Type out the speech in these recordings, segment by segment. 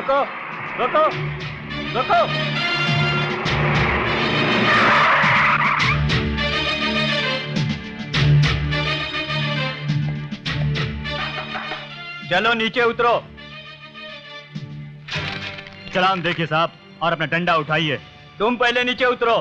रुको रुको रुको। चलो नीचे उतरो। चलान देखिए साहब और अपना डंडा उठाइए। तुम पहले नीचे उतरो।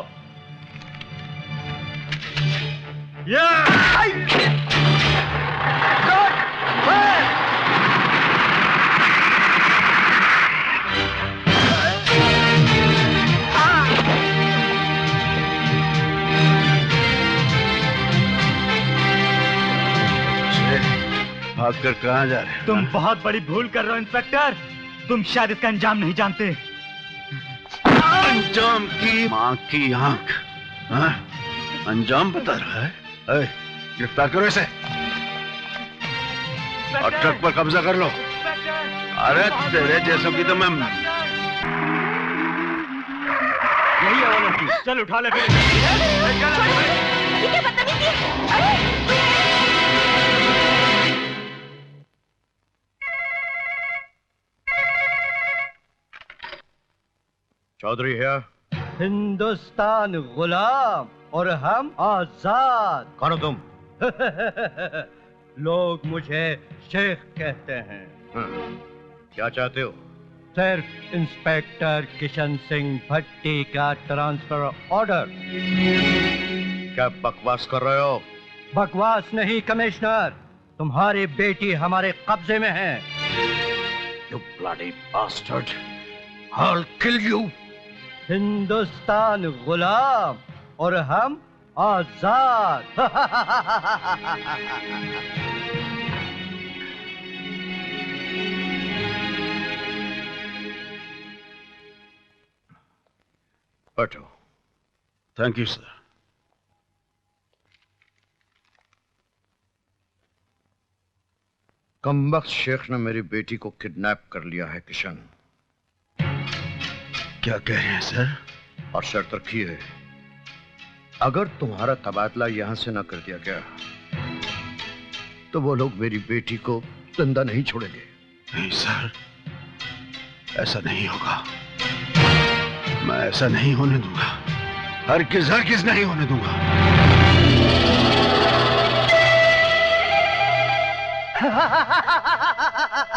भागकर कहाँ जा रहे हैं? तुम बहुत बड़ी भूल कर रहे हो इंस्पेक्टर। तुम शायद इसका अंजाम नहीं जानते। अंजाम की माँ की आंख। हाँ? अंजाम बता रहा है? गिरफ्तार करो इसे और ट्रक पर कब्जा कर लो। अरे तेरे जैसों की तो मैं यही है वो लड़की। चल उठा ले फिर। चौधरी है। हिंदुस्तान गुलाम और हम आजाद। कौन हो तुम? लोग मुझे शेख कहते हैं। क्या चाहते हो? सिर्फ इंस्पेक्टर किशन सिंह भट्टी का ट्रांसफर ऑर्डर। क्या बकवास कर रहे हो? बकवास नहीं कमिश्नर, तुम्हारी बेटी हमारे कब्जे में है। You bloody bastard! I'll kill you! Hindustan गुलाम और हम आजाद। बैठो। Thank you sir. कमबख्त शेख ने मेरी बेटी को किडनैप कर लिया है किशन। क्या कह रहे हैं सर? और शर्त रखी है, अगर तुम्हारा तबादला यहां से ना कर दिया गया तो वो लोग मेरी बेटी को जिंदा नहीं छोड़ेंगे। नहीं सर, ऐसा नहीं होगा। मैं ऐसा नहीं होने दूंगा। हरगिज नहीं होने दूंगा।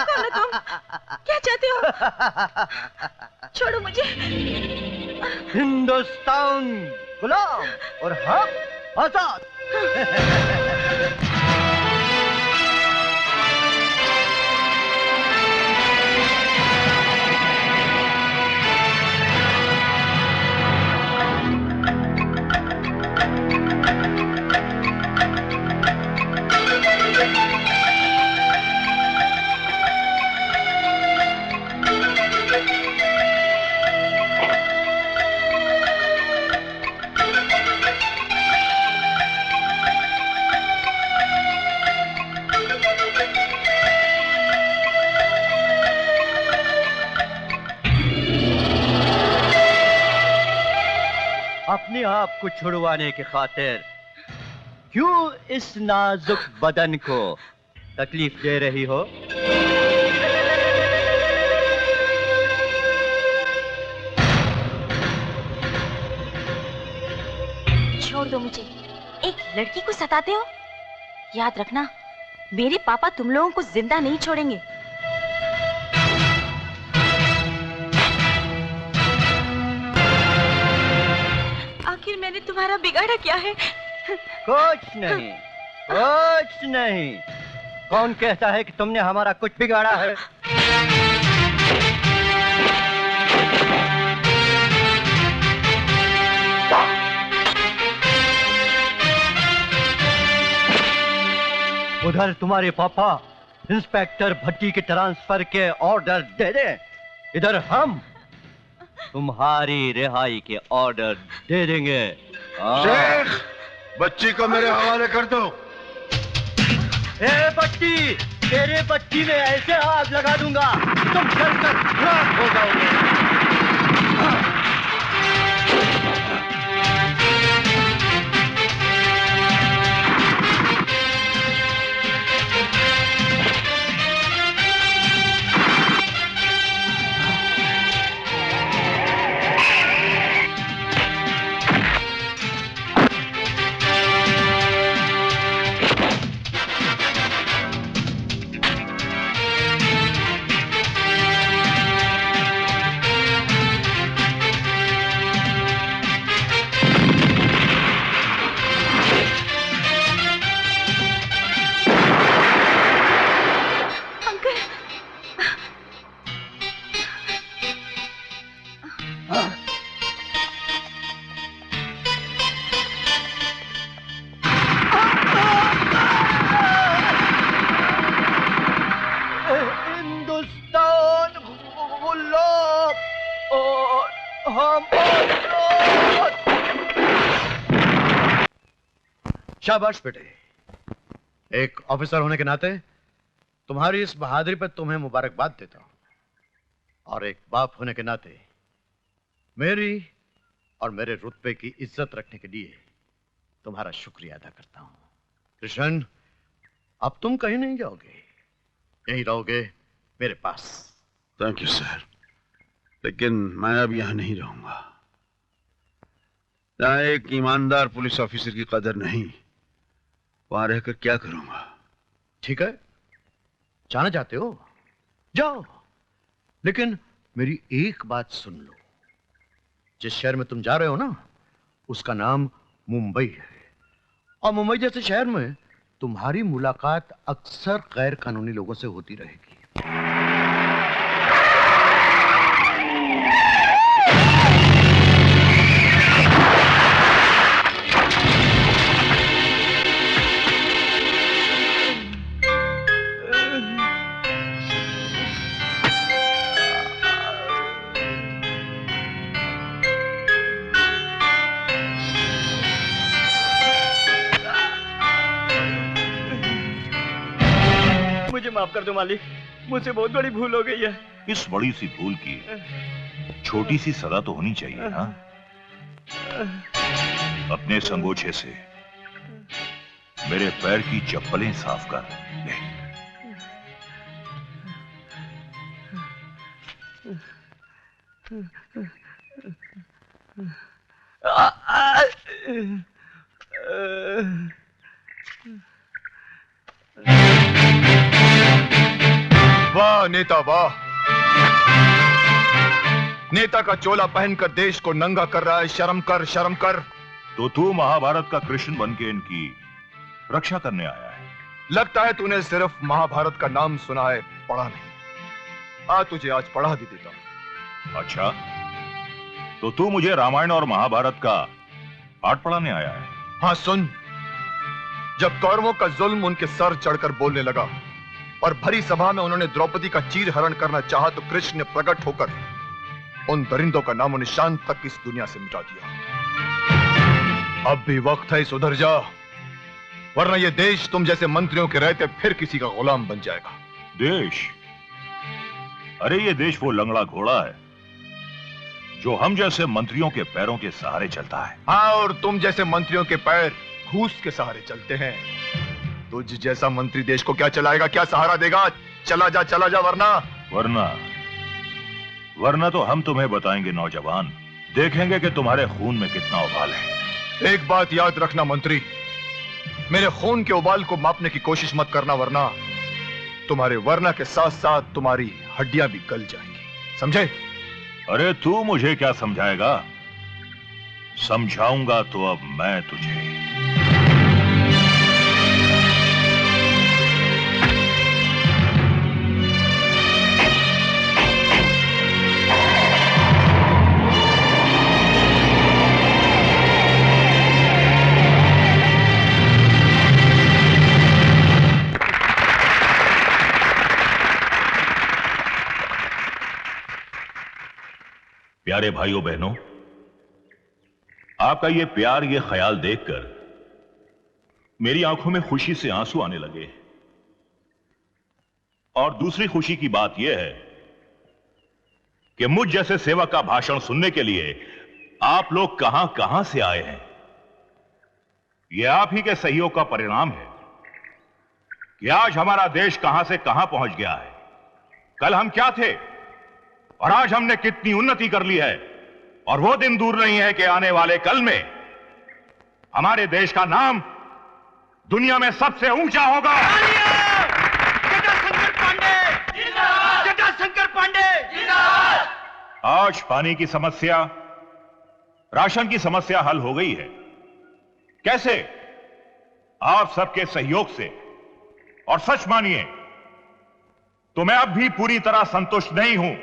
कौन हो तुम? क्या चाहते हो? छोड़ो मुझे। हिंदुस्तान गुलाम और हम आजाद। अपने आप को छुड़वाने की खातिर क्यों इस नाजुक बदन को तकलीफ दे रही हो? छोड़ दो मुझे। एक लड़की को सताते हो? याद रखना, मेरे पापा तुम लोगों को जिंदा नहीं छोड़ेंगे। आखिर मैंने तुम्हारा बिगाड़ा क्या है? कुछ नहीं, कुछ नहीं। कौन कहता है कि तुमने हमारा कुछ बिगाड़ा है? उधर तुम्हारे पापा इंस्पेक्टर भट्टी के ट्रांसफर के ऑर्डर दे दे, इधर हम तुम्हारी रिहाई के ऑर्डर दे देंगे। शेख, बच्ची को मेरे हवाले कर दो। ए भट्टी, तेरे बच्ची में ऐसे आग लगा दूंगा तुम जलकर राख हो जाओगे। शाबाश बेटे। एक ऑफिसर होने के नाते तुम्हारी इस बहादुरी पर तुम्हें मुबारकबाद देता हूं, और एक बाप होने के नाते मेरी और मेरे रुतबे की इज्जत रखने के लिए तुम्हारा शुक्रिया अदा करता हूं। कृष्ण, अब तुम कहीं नहीं जाओगे, यहीं रहोगे मेरे पास। थैंक यू सर, लेकिन मैं अब यहां नहीं रहूंगा। यहाँ एक ईमानदार पुलिस ऑफिसर की कदर नहीं, वहां रहकर क्या करूंगा? ठीक है, जाना चाहते हो जाओ, लेकिन मेरी एक बात सुन लो। जिस शहर में तुम जा रहे हो ना, उसका नाम मुंबई है, और मुंबई जैसे शहर में तुम्हारी मुलाकात अक्सर गैर कानूनी लोगों से होती रहेगी। मुझे माफ कर दो मालिक, मुझसे बहुत बड़ी भूल हो गई है। इस बड़ी सी भूल की छोटी सी सजा तो होनी चाहिए ना। अपने संगोछे से मेरे पैर की चप्पलें साफ कर ले। वाह नेता वाह, नेता का चोला पहनकर देश को नंगा कर रहा है। शर्म कर, शर्म कर। तो तू महाभारत का कृष्ण बन के इनकी रक्षा करने आया है। लगता है तूने सिर्फ महाभारत का नाम सुना है, पढ़ा नहीं। तुझे आज पढ़ा भी देता हूं। अच्छा, तो तू मुझे रामायण और महाभारत का पाठ पढ़ाने आया है? हाँ सुन, जब कौरवों का जुल्म उनके सर चढ़कर बोलने लगा और भरी सभा में उन्होंने द्रौपदी का चीर हरण करना चाहा, तो कृष्ण ने प्रकट होकर उन दरिंदों का नामो निशान तक इस दुनिया से मिटा दिया। अब भी वक्त है, सुधर जा, वरना यह देश तुम जैसे मंत्रियों के रहते फिर किसी का गुलाम बन जाएगा। देश? अरे ये देश वो लंगड़ा घोड़ा है जो हम जैसे मंत्रियों के पैरों के सहारे चलता है। हाँ, और तुम जैसे मंत्रियों के पैर घूस के सहारे चलते हैं। तुझ जैसा मंत्री देश को क्या चलाएगा, क्या सहारा देगा? चला जा, वरना तो हम तुम्हें बताएंगे नौजवान, देखेंगे कि तुम्हारे खून में कितना उबाल है। एक बात याद रखना मंत्री, मेरे खून के उबाल को मापने की कोशिश मत करना, वरना तुम्हारे वरना के साथ साथ तुम्हारी हड्डियां भी गल जाएंगी, समझे? अरे तू मुझे क्या समझाएगा? समझाऊंगा तो अब मैं तुझे। प्यारे भाइयों बहनों, आपका ये प्यार, ये ख्याल देखकर मेरी आंखों में खुशी से आंसू आने लगे। और दूसरी खुशी की बात यह है कि मुझ जैसे सेवक का भाषण सुनने के लिए आप लोग कहां कहां से आए हैं। यह आप ही के सहयोग का परिणाम है कि आज हमारा देश कहां से कहां पहुंच गया है। कल हम क्या थे और आज हमने कितनी उन्नति कर ली है, और वो दिन दूर नहीं है कि आने वाले कल में हमारे देश का नाम दुनिया में सबसे ऊंचा होगा। जटाशंकर पांडे जिंदाबाद! आज पानी की समस्या, राशन की समस्या हल हो गई है। कैसे? आप सबके सहयोग से। और सच मानिए तो मैं अब भी पूरी तरह संतुष्ट नहीं हूं।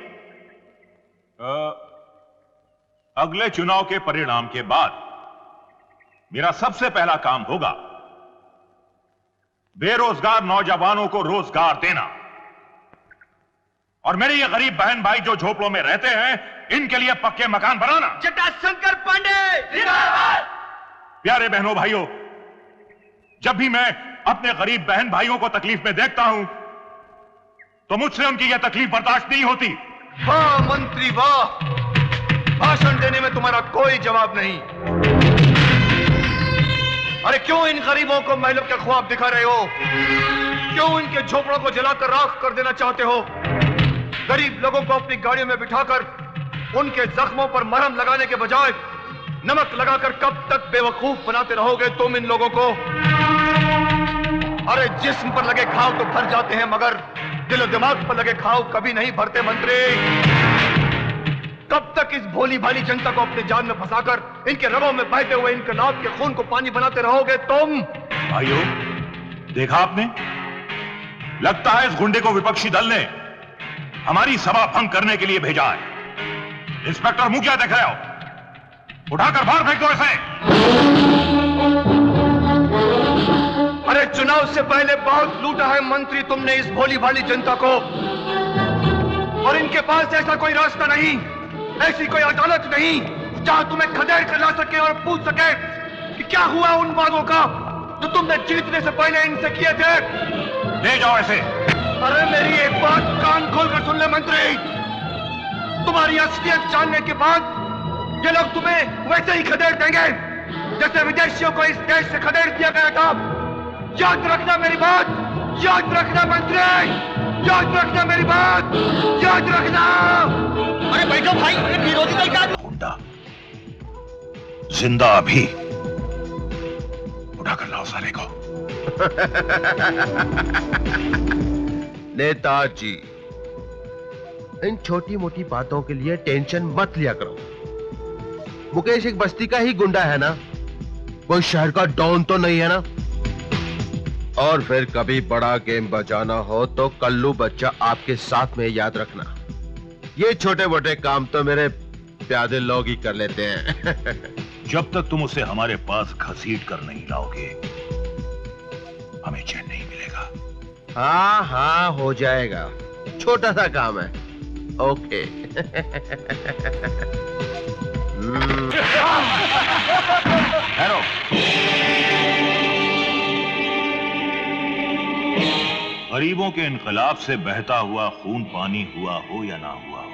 अगले चुनाव के परिणाम के बाद मेरा सबसे पहला काम होगा बेरोजगार नौजवानों को रोजगार देना, और मेरे ये गरीब बहन भाई जो झोपड़ों में रहते हैं, इनके लिए पक्के मकान बनाना। जटाशंकर पांडे जिंदाबाद! प्यारे बहनों भाइयों, जब भी मैं अपने गरीब बहन भाइयों को तकलीफ में देखता हूं तो मुझसे उनकी यह तकलीफ बर्दाश्त नहीं होती। वाह मंत्री वाह, भाषण देने में तुम्हारा कोई जवाब नहीं। अरे क्यों इन गरीबों को महलों के ख्वाब दिखा रहे हो? क्यों इनके झोपड़ों को जलाकर राख कर देना चाहते हो? गरीब लोगों को अपनी गाड़ियों में बिठाकर उनके जख्मों पर मरहम लगाने के बजाय नमक लगाकर कब तक बेवकूफ बनाते रहोगे तुम इन लोगों को? अरे जिस्म पर लगे घाव तो भर जाते हैं मगर दिल और दिमाग पर लगे घाव कभी नहीं भरते मंत्री। कब तक इस भोली भाली जनता को अपने जान में फंसाकर इनके रगों में बहते हुए इनके नाक के खून को पानी बनाते रहोगे तुम? भाइयों, देखा आपने, लगता है इस गुंडे को विपक्षी दल ने हमारी सभा भंग करने के लिए भेजा है। इंस्पेक्टर मुंह क्या देख रहे हो? उठाकर बाहर फेंक दो इसे। अरे चुनाव से पहले बहुत लूटा है मंत्री तुमने इस भोली भाली जनता को, और इनके पास ऐसा कोई रास्ता नहीं, ऐसी कोई अदालत नहीं जहां तुम्हें खदेड़ कर ला सके और पूछ सके कि क्या हुआ उन वादों का जो तुमने जीतने से पहले इनसे किए थे। ले जाओ ऐसे। अरे मेरी एक बात कान खोलकर सुन ले मंत्री, तुम्हारी असलियत जानने के बाद ये लोग तुम्हें वैसे ही खदेड़ देंगे जैसे विदेशियों को इस देश से खदेड़ दिया गया था। याद रखना मेरी बात, याद रखना मंत्री, याद रखना मेरी बात, याद रखना। अरे बैठो भाई, विरोधी दल का गुंडा जिंदा अभी उठाकर लाओ साले को। नेताजी, इन छोटी मोटी बातों के लिए टेंशन मत लिया करो। मुकेश एक बस्ती का ही गुंडा है ना, कोई शहर का डॉन तो नहीं है ना। और फिर कभी बड़ा गेम बजाना हो तो कल्लू बच्चा आपके साथ में, याद रखना। ये छोटे मोटे काम तो मेरे प्यादे लोग ही कर लेते हैं। जब तक तुम उसे हमारे पास घसीट कर नहीं लाओगे हमें चैन नहीं मिलेगा। हाँ हाँ हो जाएगा, छोटा सा काम है। ओके। हेलो, गरीबों के इनकलाब से बहता हुआ खून पानी हुआ हो या ना हुआ हो,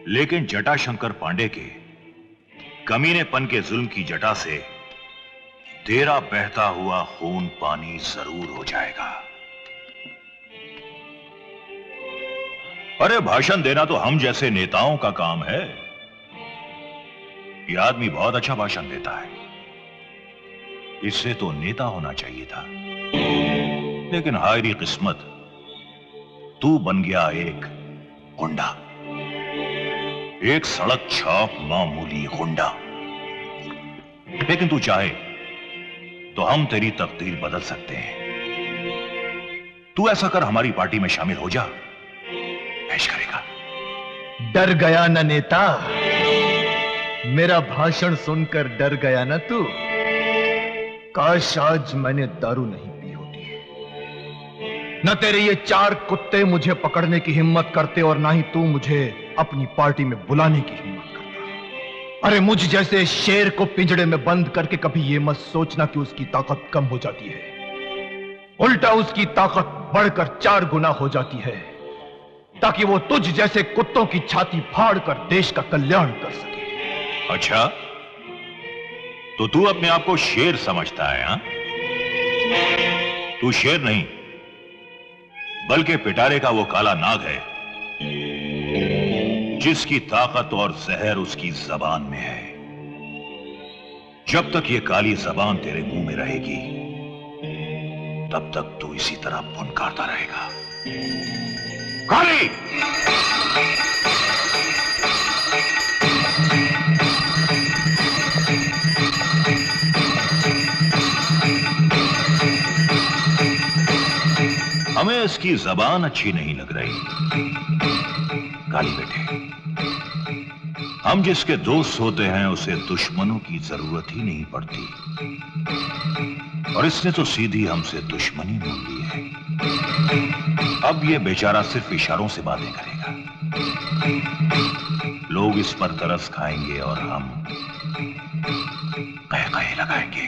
लेकिन जटाशंकर पांडे के कमीनेपन के जुल्म की जटा से तेरा बहता हुआ खून पानी जरूर हो जाएगा। अरे भाषण देना तो हम जैसे नेताओं का काम है। यह आदमी बहुत अच्छा भाषण देता है, इससे तो नेता होना चाहिए था। लेकिन हायरी किस्मत, तू बन गया एक गुंडा, एक सड़क छाप मामूली गुंडा। लेकिन तू चाहे तो हम तेरी तकदीर बदल सकते हैं। तू ऐसा कर, हमारी पार्टी में शामिल हो जा, पेश करेगा। डर गया ना नेता, मेरा भाषण सुनकर डर गया ना तू? काश आज मैंने दारू नहीं पी होती, न तेरे ये चार कुत्ते मुझे पकड़ने की हिम्मत करते और ना ही तू मुझे अपनी पार्टी में बुलाने की हिम्मत करता। अरे मुझ जैसे शेर को पिंजड़े में बंद करके कभी ये मत सोचना कि उसकी ताकत कम हो जाती है, उल्टा उसकी ताकत बढ़कर 4 गुना हो जाती है, ताकि वो तुझ जैसे कुत्तों की छाती फाड़कर देश का कल्याण कर सके। अच्छा, तो तू अपने आप को शेर समझता है? हा? तू शेर नहीं बल्कि पिटारे का वो काला नाग है जिसकी ताकत और जहर उसकी जबान में है। जब तक ये काली जबान तेरे मुंह में रहेगी तब तक तू इसी तरह फुनकारता रहेगा। काली! हमें इसकी जबान अच्छी नहीं लग रही। काली बेटे, हम जिसके दोस्त होते हैं उसे दुश्मनों की जरूरत ही नहीं पड़ती, और इसने तो सीधी हमसे दुश्मनी मोल ली है। अब ये बेचारा सिर्फ इशारों से बातें करेगा। लोग इस पर तरस खाएंगे और हम कह टाका ही लगाएंगे।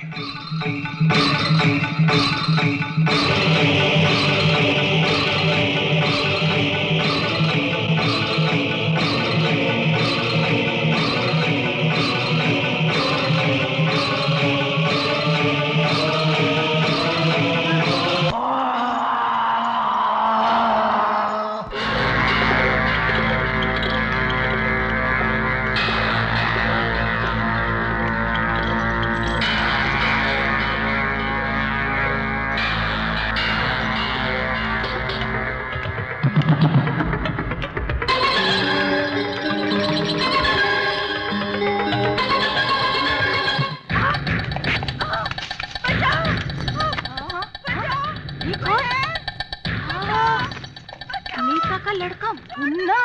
नीता का लड़का मुन्ना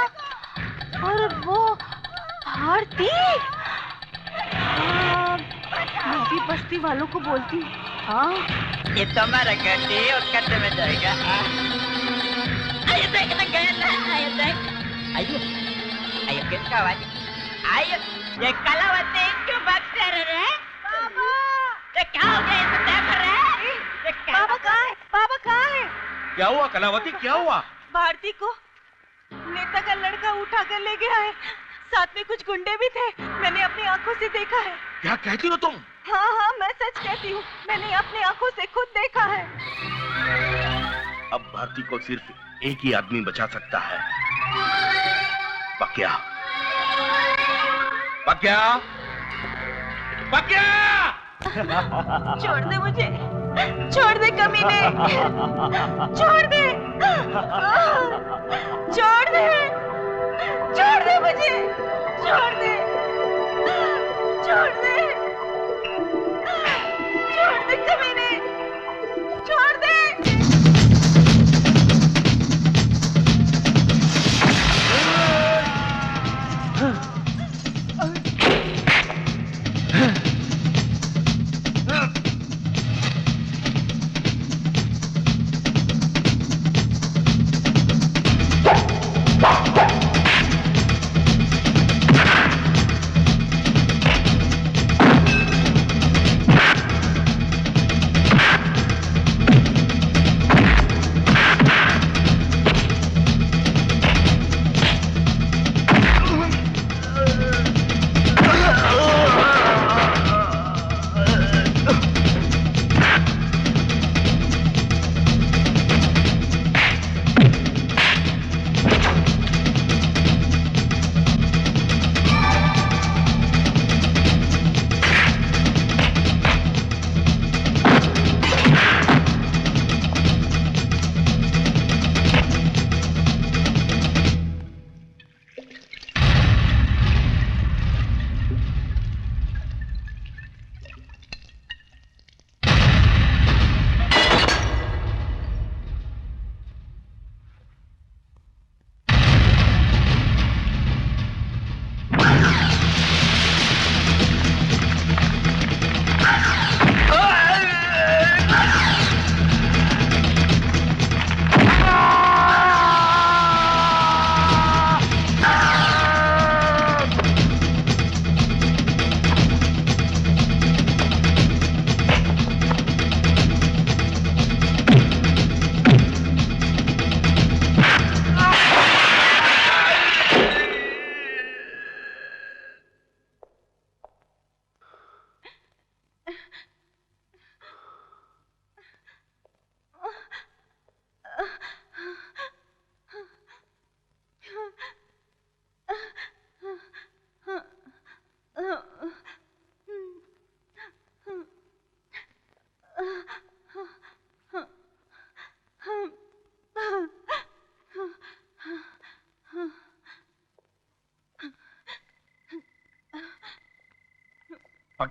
और वो भारती। मैं भी बस्ती वालों को बोलती हूँ। हाँ, ये तो हमारा गड्ढे और कट्टे में जाएगा। आइए देख ना गया ना, आइए देख, आइए, आइए किसका आवाज? आइए, ये कलावती क्यों भाग रहे हैं? ये क्या हो गया? इसे देख रहे हैं? बाबा कहाँ है? बाबा कहाँ है? क्या हुआ कलावती, क्या हुआ? भारती को नेता का लड़का उठा कर ले गया है। साथ में कुछ गुंडे भी थे। मैंने अपनी आंखों से देखा है। क्या कहती हो तुम? हाँ हाँ, मैं सच कहती हूँ। मैंने अपनी आंखों से खुद देखा है। अब भारती को सिर्फ एक ही आदमी बचा सकता है, पक्या। पक्या, पक्या! छोड़ दे मुझे, छोड़ दे कमीने, छोड़ दे, छोड़ दे, छोड़ दे मुझे, छोड़ दे, छोड़ दे, छोड़ दे कमीने, छोड़ दे।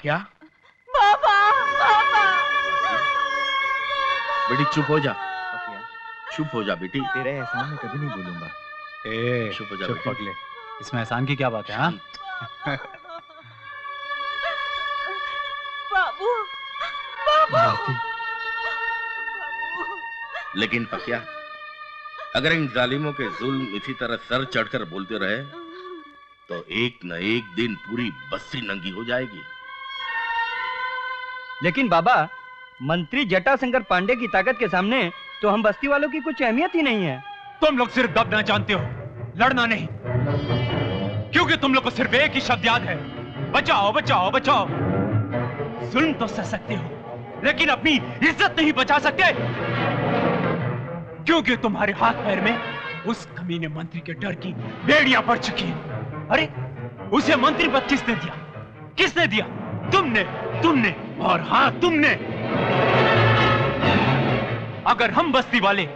क्या? बाबा, बाबा। बेटी चुप हो जा, चुप हो जा बेटी। तेरे एहसान में कभी नहीं भूलूंगा। चुप हो जा चुप बेटी। पगले, इसमें एहसान की क्या बात है? हाँ, बाबू, बाबू। लेकिन पक्या, अगर इन जालिमों के जुल्म इसी तरह सर चढ़कर बोलते रहे तो एक न एक दिन पूरी बस्ती नंगी हो जाएगी। लेकिन बाबा, मंत्री जटाशंकर पांडे की ताकत के सामने तो हम बस्ती वालों की कुछ अहमियत ही नहीं है। तुम लोग सिर्फ दबना जानते हो, लड़ना नहीं। क्योंकि तुम लोग को सिर्फ एक ही शब्द याद है, बचाओ बचाओ बचाओ। जुल्म तो सह सकते हो, लेकिन अपनी इज्जत नहीं बचा सकते, क्योंकि तुम्हारे हाथ पैर में उस कमीने मंत्री के डर की बेड़ियां पड़ चुकी हैं। अरे उसे मंत्री पद किसने दिया? किसने दिया? तुमने, तुमने और हाँ तुमने। अगर हम बस्ती वाले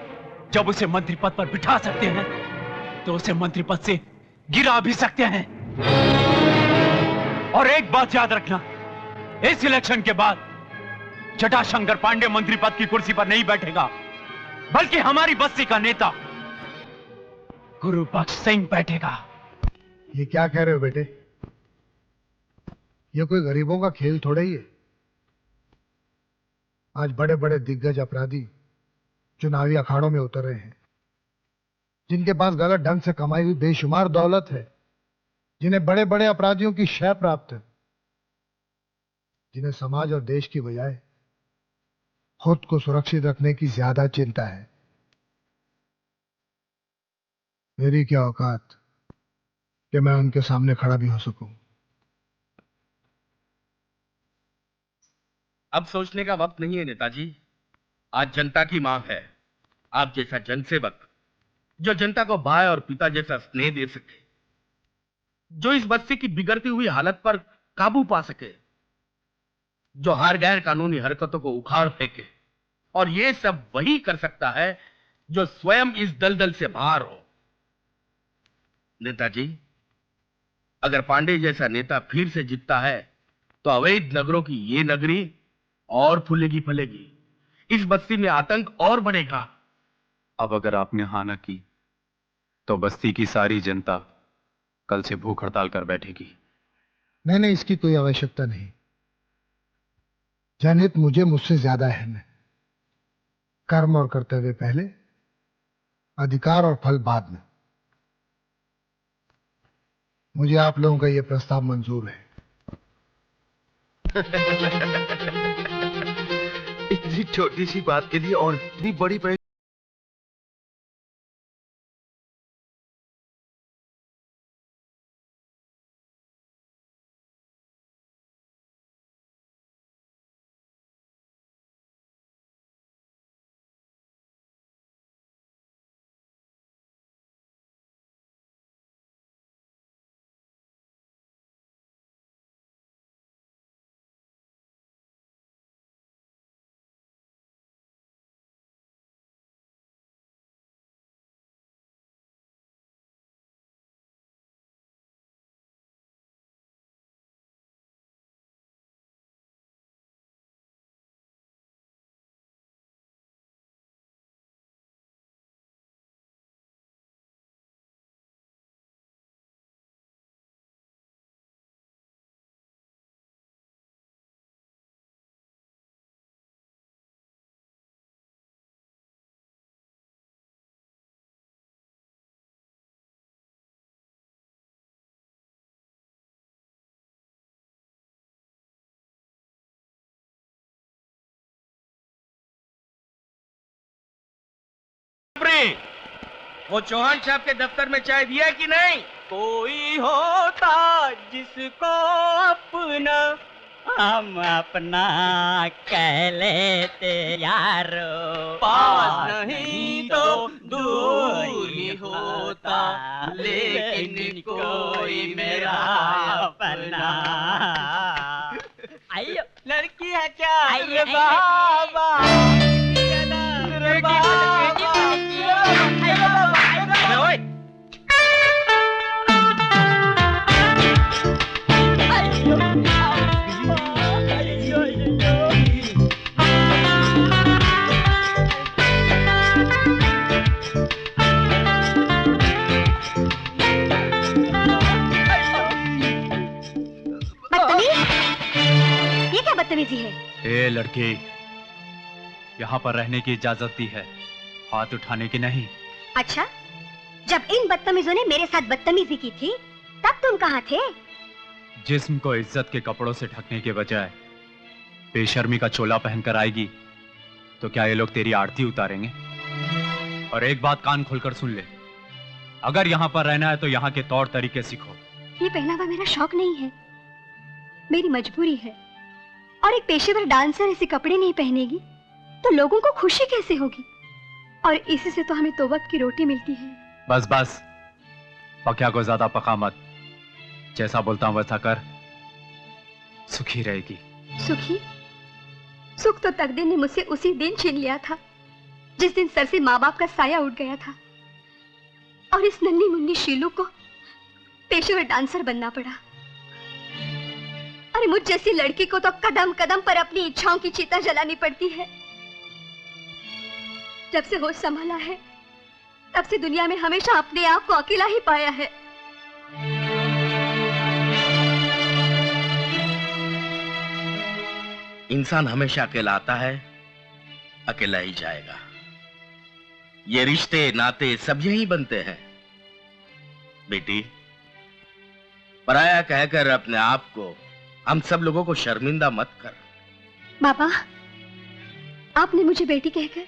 जब उसे मंत्री पद पर बिठा सकते हैं, तो उसे मंत्री पद से गिरा भी सकते हैं। और एक बात याद रखना, इस इलेक्शन के बाद जटाशंकर पांडे मंत्री पद की कुर्सी पर नहीं बैठेगा, बल्कि हमारी बस्ती का नेता गुरुबख्श सिंह बैठेगा। ये क्या कह रहे हो बेटे? ये कोई गरीबों का खेल थोड़ा ही है। आज बड़े बड़े दिग्गज अपराधी चुनावी अखाड़ों में उतर रहे हैं, जिनके पास गलत ढंग से कमाई हुई बेशुमार दौलत है, जिन्हें बड़े बड़े अपराधियों की शय प्राप्त है, जिन्हें समाज और देश की बजाय खुद को सुरक्षित रखने की ज्यादा चिंता है। मेरी क्या औकात कि मैं उनके सामने खड़ा भी हो सकूं। अब सोचने का वक्त नहीं है नेताजी। आज जनता की मांग है, आप जैसा जनसेवक जो जनता को भाई और पिता जैसा स्नेह दे सके, जो इस बस्ती की बिगड़ती हुई हालत पर काबू पा सके, जो हर गैर कानूनी हरकतों को उखाड़ फेंके। और ये सब वही कर सकता है जो स्वयं इस दलदल से बाहर हो। नेताजी, अगर पांडे जैसा नेता फिर से जीतता है तो अवैध नगरों की ये नगरी और फूलेगी फलेगी, इस बस्ती में आतंक और बढ़ेगा। अब अगर आपने हाँ न की तो बस्ती की सारी जनता कल से भूख हड़ताल कर बैठेगी। नहीं, इसकी कोई आवश्यकता नहीं। जनहित मुझसे ज्यादा अहम है। कर्म और कर्तव्य पहले, अधिकार और फल बाद में। मुझे आप लोगों का यह प्रस्ताव मंजूर है। इतनी छोटी सी बात के लिए और इतनी बड़ी वो चौहान साहब के दफ्तर में चाय दिया कि नहीं? कोई होता जिसको अपना हम अपना कह लेते यारो, पास नहीं तो दूर ही होता, लेकिन कोई मेरा अपना। आइयो, लड़की है क्या? अरे बाबा, अरे बाबा, ये क्या बदतमीजी है? ए लड़के, यहाँ पर रहने की इजाजत दी है, हाथ उठाने की नहीं। अच्छा, जब इन बदतमीजों ने मेरे साथ बदतमीजी की थी तब तुम कहाँ थे? जिस्म को इज्जत के कपड़ों से ढकने के बजाय बेशर्मी का चोला पहनकर आएगी तो क्या ये लोग तेरी आरती उतारेंगे? और एक बात कान खोलकर सुन ले, अगर यहां पर रहना है तो यहां के तौर तरीके सीखो। ये पहनावा मेरा शौक नहीं है, मेरी मजबूरी है। और एक पेशेवर डांसर ऐसे कपड़े नहीं पहनेगी तो लोगों को खुशी कैसे होगी? और इसी से तो हमें दो वक्त की रोटी मिलती है। बस बस, पक्या को ज्यादा पका मत। जैसा बोलता हूं वैसा कर, सुखी रहेगी। सुखी? सुख तो तकदीर ने मुझसे उसी दिन छीन लिया था जिस दिन सर से माँ बाप का साया उठ गया था और इस नन्ही मुन्नी शीलू को पेशेवर डांसर बनना पड़ा। अरे मुझ जैसी लड़की को तो कदम कदम पर अपनी इच्छाओं की चिता जलानी पड़ती है। जब से होश संभाला है तब से दुनिया में हमेशा अपने आप को अकेला ही पाया है। इंसान हमेशा अकेला आता है, अकेला ही जाएगा। ये रिश्ते नाते सब यही बनते हैं। बेटी, पराया कहकर अपने आप को, हम सब लोगों को शर्मिंदा मत कर। बाबा, आपने मुझे बेटी कहकर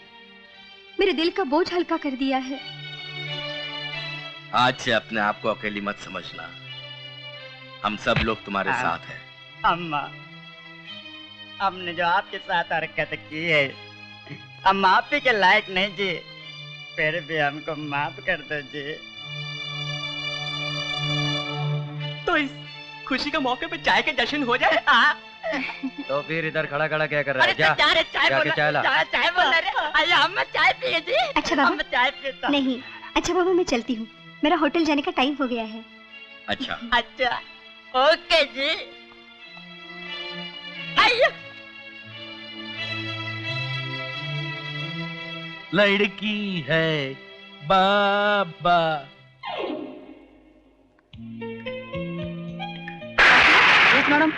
मेरे दिल का बोझ हल्का कर दिया है। आज से अपने आप को अकेली मत समझना, हम सब लोग तुम्हारे साथ हैं। अम्मा, हमने जो आपके साथ हरकत की है हम माफी के लायक नहीं जी, फिर भी हमको माफ कर दो जी। तो इस खुशी के मौके पे चाय के जश्न हो जाए। तो फिर इधर खड़ा खड़ा क्या कर रहा है? जा चाय चाय ला। चाय बोल रहे। आइए हम चाय पिए जी। अच्छा बाबा, हम चाय पीता नहीं। अच्छा बाबा, मैं चलती हूँ, मेरा होटल जाने का टाइम हो गया है। अच्छा अच्छा, ओके जी। आइए। लड़की है बाबा। मैडम,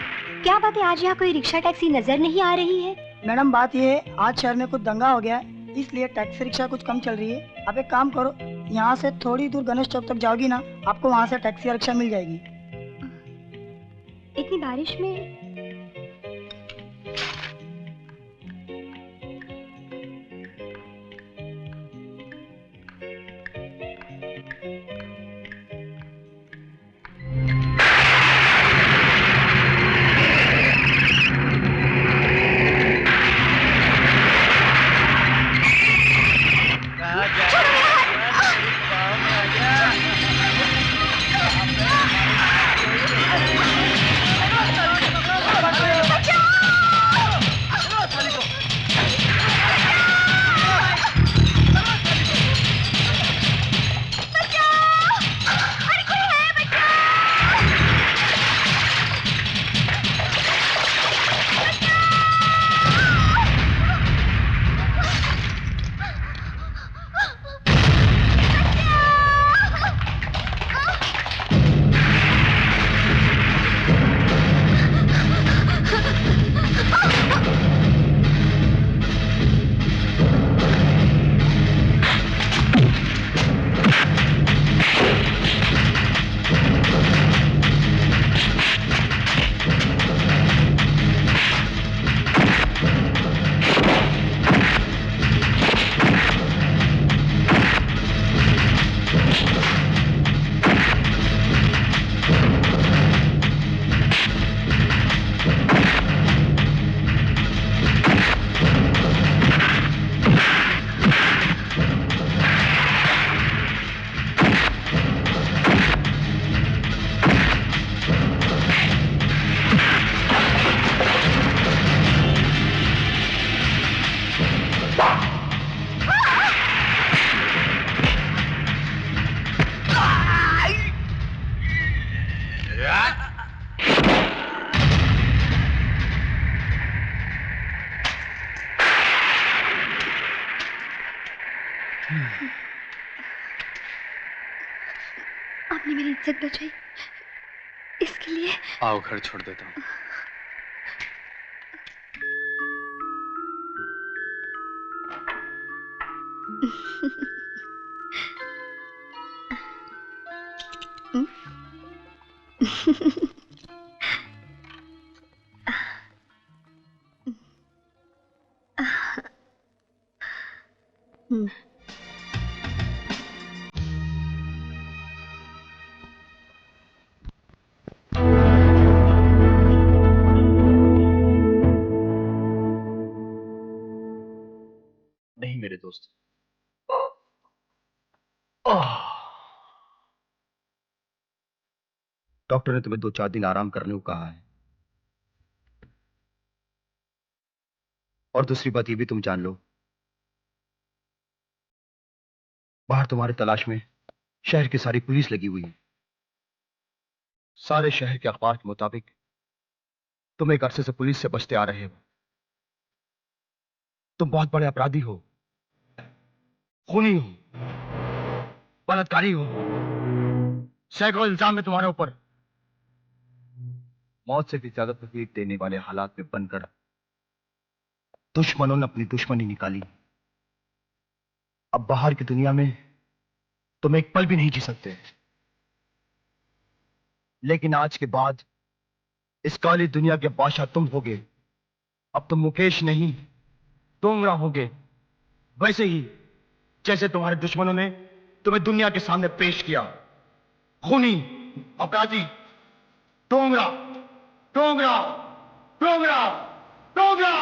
क्या बात है, आज यहाँ कोई रिक्शा टैक्सी नजर नहीं आ रही है? मैडम बात ये है, आज शहर में कुछ दंगा हो गया है, इसलिए टैक्सी रिक्शा कुछ कम चल रही है। आप एक काम करो, यहाँ से थोड़ी दूर गणेश चौक तक जाओगी ना, आपको वहाँ से टैक्सी या रिक्शा मिल जाएगी। इतनी बारिश में? आपने मेरी इज्जत बचाई, इसके लिए। आओ घर छोड़ देता हूँ। नहीं मेरे दोस्त, डॉक्टर ने तुम्हें 2-4 दिन आराम करने को कहा है। और दूसरी बात ये भी तुम जान लो, बाहर तुम्हारे तलाश में शहर की सारी पुलिस लगी हुई है। सारे शहर के अखबार के मुताबिक तुम एक अरसे से पुलिस से बचते आ रहे हो। तुम बहुत बड़े अपराधी हो, खूनी हो, बलात्कारी हो। सैकड़ों इल्जाम है तुम्हारे ऊपर। मौत से भी ज्यादा तकलीफ देने वाले हालात में बनकर दुश्मनों ने अपनी दुश्मनी निकाली। अब बाहर की दुनिया में तुम एक पल भी नहीं जी सकते। लेकिन आज के बाद इस काली दुनिया के बादशाह तुम होगे। अब तुम मुकेश नहीं, डोंगरा होगे। वैसे ही जैसे तुम्हारे दुश्मनों ने तुम्हें दुनिया के सामने पेश किया। खूनी, अपराधी, डोंगरा, डोंगरा, डोंगरा, डोंगरा।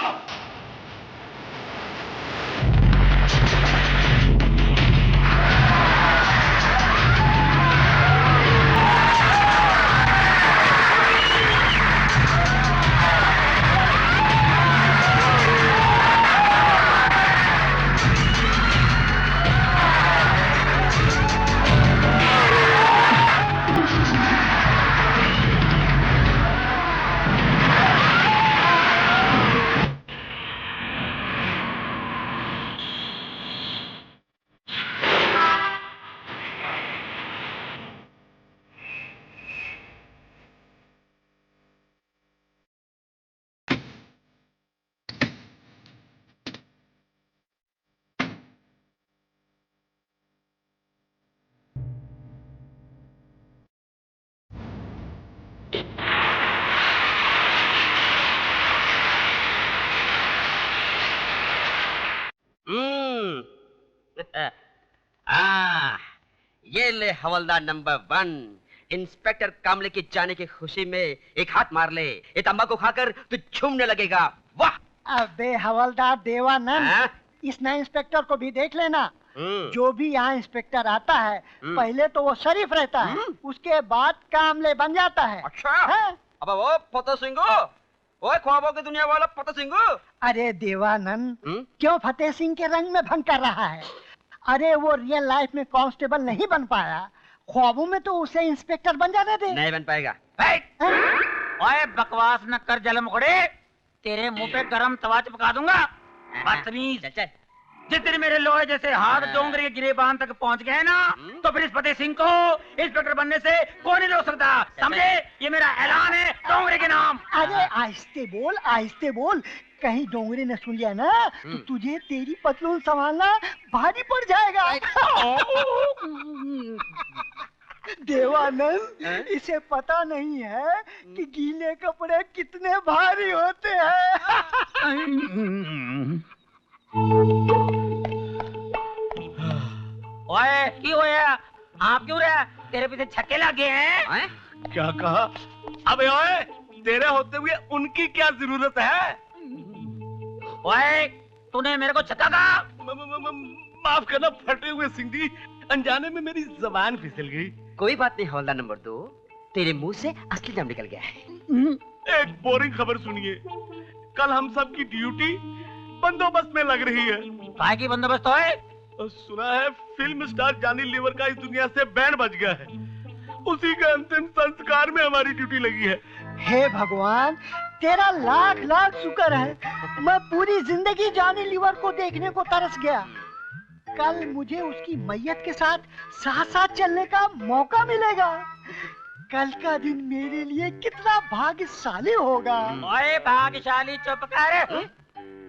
ये ले हवलदार नंबर 1। इंस्पेक्टर कामले के जाने की खुशी में एक हाथ मार ले। ये तंबाकू खाकर तू झूमने लगेगा। वाह! अबे हवलदार देवानंद, इस नए इंस्पेक्टर को भी देख लेना। जो भी यहाँ इंस्पेक्टर आता है पहले तो वो शरीफ रहता है, उसके बाद कामले बन जाता है। अच्छा? अब वो फतेह सिंह, वो ख्वाबों की दुनिया वाला फतेह सिंह। अरे देवानंद, क्यों फतेह सिंह के रंग में भंग कर रहा है? अरे वो रियल लाइफ में कांस्टेबल नहीं बन पाया, ख्वाबों में तो उसे इंस्पेक्टर बन जाने दे। नहीं बन पाएगा। ओए बकवास न कर जल मुखड़े, तेरे मुंह पे गरम तवा चिपका दूंगा। बदतमीज। जितने मेरे लोहे जैसे हाथ डोंगरे के गिरेबान तक पहुंच गए ना, तो फिर इस फतेह सिंह को इंस्पेक्टर बनने से कोई नहीं रोक सकता। समझे? ये मेरा ऐलान है डोंगरे के नाम। अरे आहिस्ते बोल, आहिस्ते बोल। कहीं डोंगरे ने सुन लिया ना तो तुझे तेरी पतलून संभालना भारी पड़ जाएगा। देवानंद, इसे पता नहीं है कि गीले कपड़े कितने भारी होते हैं। ओए की होया? आप क्यों रहा? तेरे पीछे छक्के लगे हैं? क्या कहा? अबे ओए, तेरे होते हुए उनकी क्या जरूरत है? ओए, तूने मेरे को छक्का कहा? माफ करना फटे हुए सिंह जी, अनजाने में मेरी जबान फिसल गई। कोई बात नहीं हवलदार नंबर 2, तेरे मुंह से असली नाम निकल गया है। एक बोरिंग खबर सुनिए। कल हम सब की ड्यूटी बंदोबस्त में लग रही है। काय की बंदोबस्त है? सुना है फिल्म स्टार जॉनी लीवर का इस दुनिया से बैंड बज गया है। उसी के अंतिम संस्कार में हमारी ड्यूटी लगी है। हे भगवान, तेरा लाख लाख शुक्र है। मैं पूरी जिंदगी जॉनी लीवर को देखने को तरस गया। कल मुझे उसकी मैयत के साथ साथ साथ चलने का मौका मिलेगा। कल का दिन मेरे लिए कितना भाग्यशाली होगा। ओए भाग्यशाली चुप कर।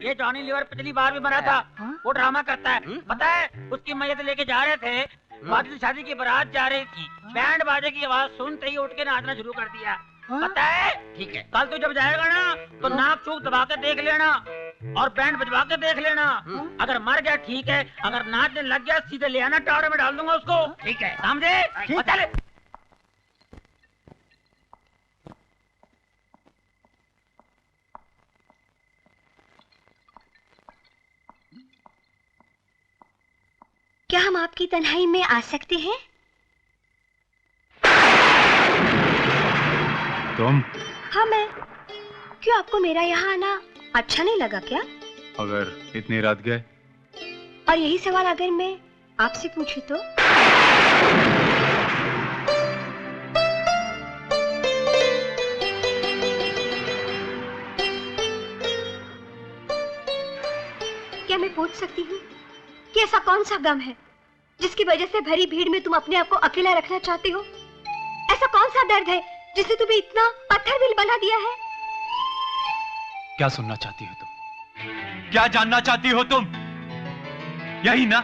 ये जॉनी लीवर पिछली बार भी मरा था। वो ड्रामा करता है, पता है? उसकी मैयत लेके जा रहे थे, बाकी तो शादी की बारात जा रही थी। बैंड बाजे की आवाज सुनते ही उठ के नाचना शुरू कर दिया। पता है? ठीक है। कल तू जब जाएगा ना तो नाक चूक दबा के देख लेना। और बैंड बजवा के देख लेना। अगर मर गया ठीक है, अगर नाचने लग गया सीधे ले आना, टावरे में डाल दूंगा उसको। ठीक है, समझे? चले। क्या हम आपकी तन्हाई में आ सकते हैं? तुम? हाँ मैं। क्यों, आपको मेरा यहाँ आना अच्छा नहीं लगा क्या? अगर इतनी रात गए? और यही सवाल अगर मैं आपसे पूछूं तो? क्या मैं पूछ सकती हूँ कि ऐसा कौन सा गम है जिसकी वजह से भरी भीड़ में तुम अपने आप को अकेला रखना चाहते हो? ऐसा कौन सा दर्द है जिसने तुम्हें इतना पत्थर दिल बना दिया है? क्या सुनना चाहती हो तुम? क्या जानना चाहती हो तुम? यही ना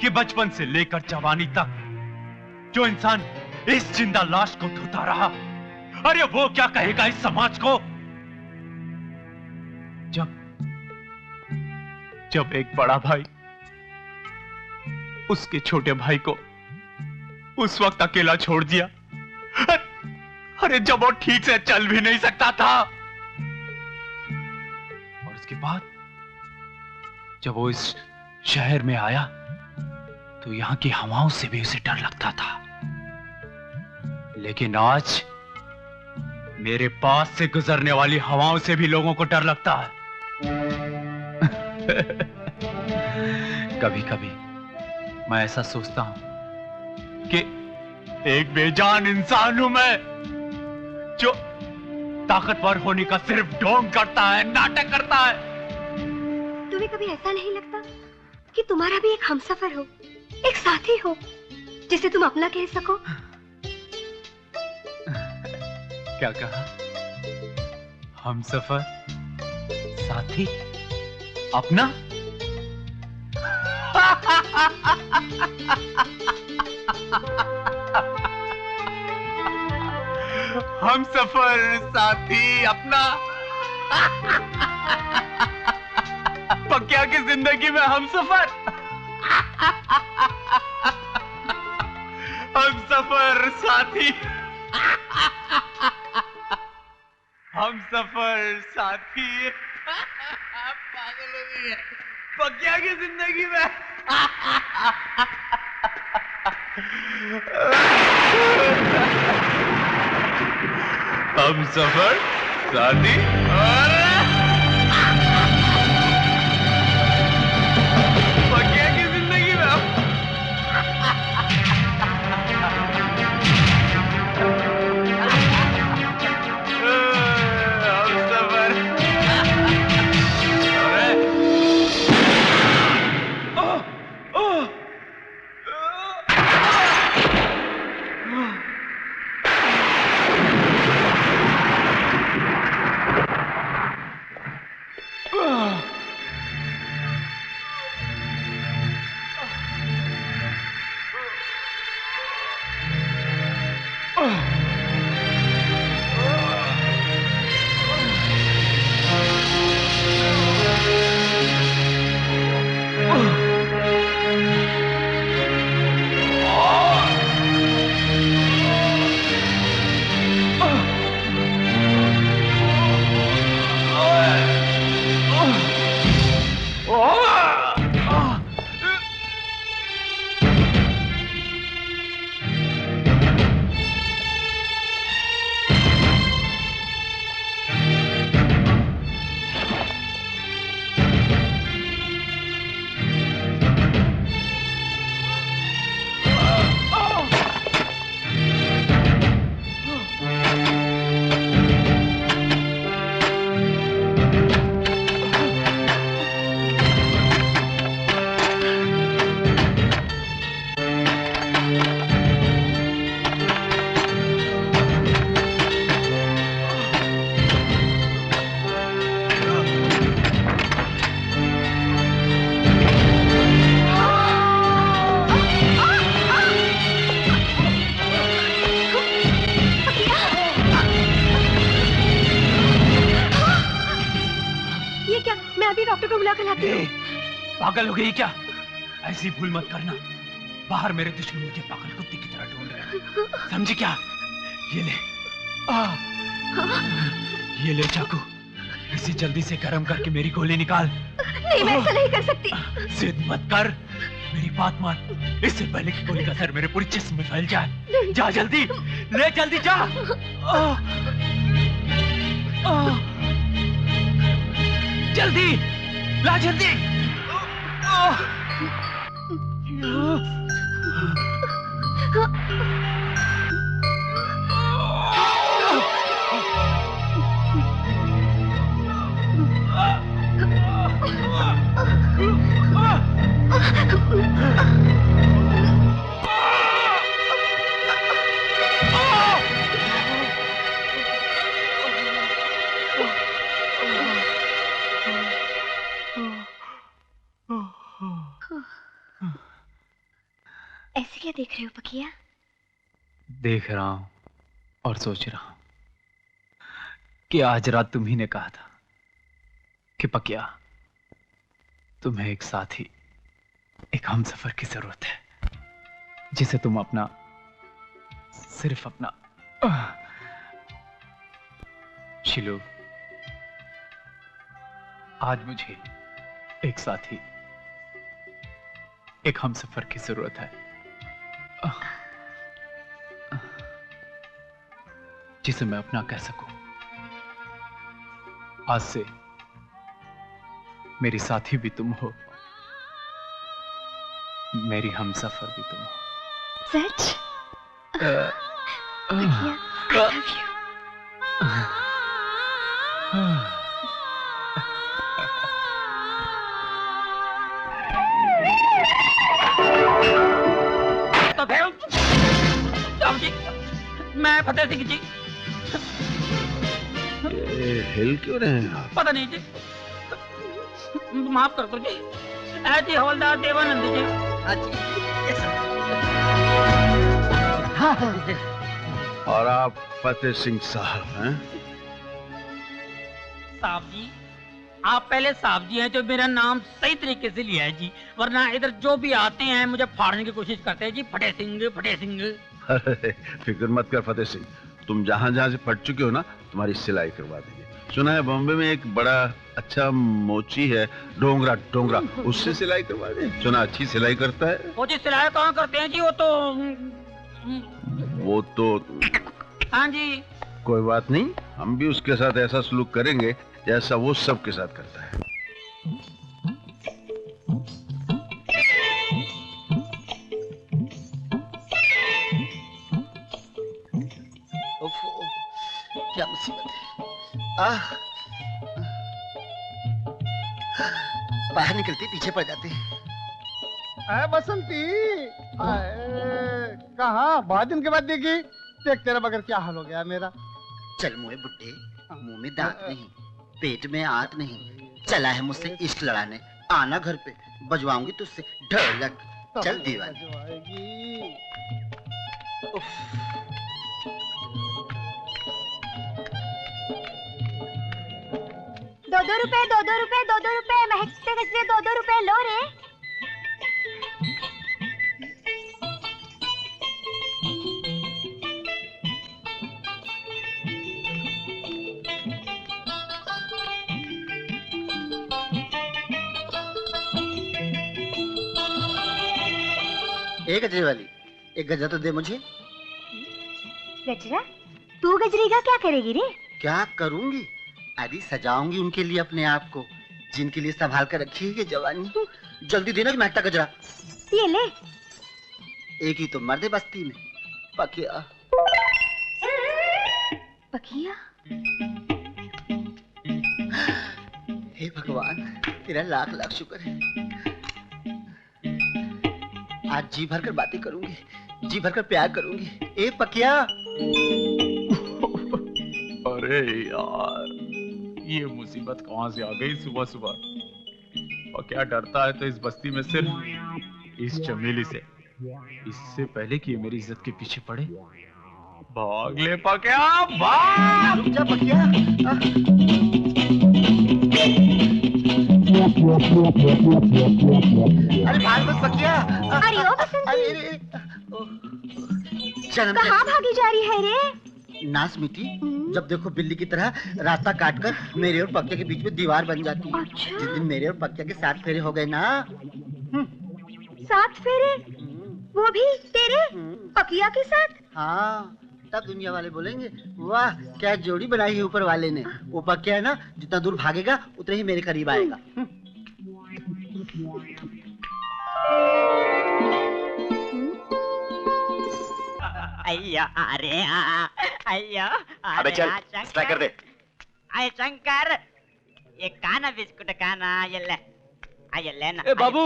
कि बचपन से लेकर जवानी तक जो इंसान इस जिंदा लाश को धोता रहा, अरे वो क्या कहेगा इस समाज को जब एक बड़ा भाई उसके छोटे भाई को उस वक्त अकेला छोड़ दिया, अरे जब वो ठीक से चल भी नहीं सकता था, और उसके बाद जब वो इस शहर में आया तो यहां की हवाओं से भी उसे डर लगता था। लेकिन आज मेरे पास से गुजरने वाली हवाओं से भी लोगों को डर लगता है। कभी कभी मैं ऐसा सोचता हूं कि एक बेजान इंसान हूं मैं, जो ताकतवर होने का सिर्फ ढोंग करता है, नाटक करता है। तुम्हें कभी ऐसा नहीं लगता कि तुम्हारा भी एक हमसफर हो, एक साथी हो जिसे तुम अपना कह सको? क्या कहा? हमसफर, साथी, अपना? हमसफर, साथी, अपना? पक्या की जिंदगी में हमसफर? हमसफर, साथी, हमसफर, साथी, पागल हो गई है पक्या की जिंदगी में। हमसफर, साथी और पक्या की जिंदगी में। पागल हो गई क्या? ऐसी भूल मत करना। बाहर मेरे दुश्मन मुझे पागल कुत्ते की तरह ढूंढ रहे हैं, समझी क्या? ये ले, ये ले चाकू, इसे जल्दी से गर्म करके मेरी गोली निकाल। नहीं, मैं ऐसा नहीं कर सकती। जिद मत कर, मेरी बात मान। इससे पहले कि गोली का असर मेरे पूरे जिस्म में फैल जाए, जा जल्दी, ले जल्दी जा। जल्दी ला, जल्दी। ऐसे क्या देख रहे हो पकिया? देख रहा हूं और सोच रहा हूं कि आज रात तुम्ही ने कहा था कि पकिया, तुम्हें एक साथी, एक हमसफर की जरूरत है, जिसे तुम अपना, सिर्फ अपना। शिलू, आज मुझे एक साथी, एक हमसफर की जरूरत है, जिसे मैं अपना कह सकूं। आज से मेरी साथी भी तुम हो, मेरी हमसफर भी तुम हो। सच? पकिया, I love you. तो फिर साहब जी, मैं फतेह सिंह जी। ये हिल क्यों रहे हैं आप? पता नहीं जी, माफ कर दो जी। जी हवलदार देवानंद जी। और आप फतेह सिंह साहब हैं? साहब जी, आप पहले साहब जी हैं जो मेरा नाम सही तरीके से लिया है जी, वरना इधर जो भी आते हैं मुझे फाड़ने की कोशिश करते हैं जी। फतेह सिंह, फतेह सिंह। अरे फिक्र मत कर फतेह सिंह, तुम जहां जहां से फट चुके हो ना, तुम्हारी सिलाई करवा देंगे। सुना है बॉम्बे में एक बड़ा अच्छा मोची है, डोंगरा, डोंगरा, उससे सिलाई करवा दे। सुना अच्छी सिलाई करता है। वो जी सिलाई कहाँ करते हैं जी? वो तो हाँ जी। कोई बात नहीं, हम भी उसके साथ ऐसा सलूक करेंगे जैसा वो सबके साथ करता है। क्या मुसीबत है। बाहर निकलते पीछे पड़ जाते हैं। बसंती, कहाँ बहुत दिन के बाद देखी। देख तेरा बगैर क्या हाल हो गया मेरा। चल मुए बुड्ढे, मुंह में दांत नहीं, पेट में आंत नहीं, चला है मुझसे इश्क लड़ाने। आना घर पे, बजवाऊंगी तुझसे ढोलक। चल दीवानी। दो रुपए, दो रुपए, महकते गजरे 2 रुपए लो रे। एक गजरे वाली, एक गजरा तो दे मुझे। गजरा? तू गजरे का क्या करेगी रे? क्या करूंगी? अरे सजाऊंगी उनके लिए अपने आप को, जिनके लिए संभाल कर रखी है ये जवानी। जल्दी देना कि महकता गजरा। ये ले। एक ही तो मर्द है बस्ती में, पकिया। पकिया? हे भगवान, तेरा लाख लाख शुक्र है। आज जी भर कर बातें करूंगी, जी भर कर प्यार करूंगी। ए पकिया। अरे यार, ये मुसीबत कहां से आ गई सुबह सुबह। और क्या डरता है तो इस बस्ती में सिर्फ इस चमेली से। इससे पहले कि ये मेरी इज्जत के पीछे पड़े, भाग ले पकिया, भाग। रुक जा पकिया। अरे भाग मत पकिया। अरे ओ बसंती, कहाँ भागी जा रही है रे? नास मिट्टी, जब देखो बिल्ली की तरह रास्ता काटकर मेरे और पक्के के बीच में दीवार बन जाती है। अच्छा। जिस दिन मेरे और पक्के के 7 फेरे हो गए ना। 7 फेरे? वो भी तेरे पकिया के साथ? हाँ, तब दुनिया वाले बोलेंगे वाह क्या जोड़ी बनाई है ऊपर वाले ने। वो पक्का है ना, जितना दूर भागेगा उतने ही मेरे करीब आएगा। अय्या अरे अय्या अबे चल, स्ट्राइक कर दे। अरे शंकर, ये खाना बिस्कुट खाना, ये ले, ये लेना। ए बाबू,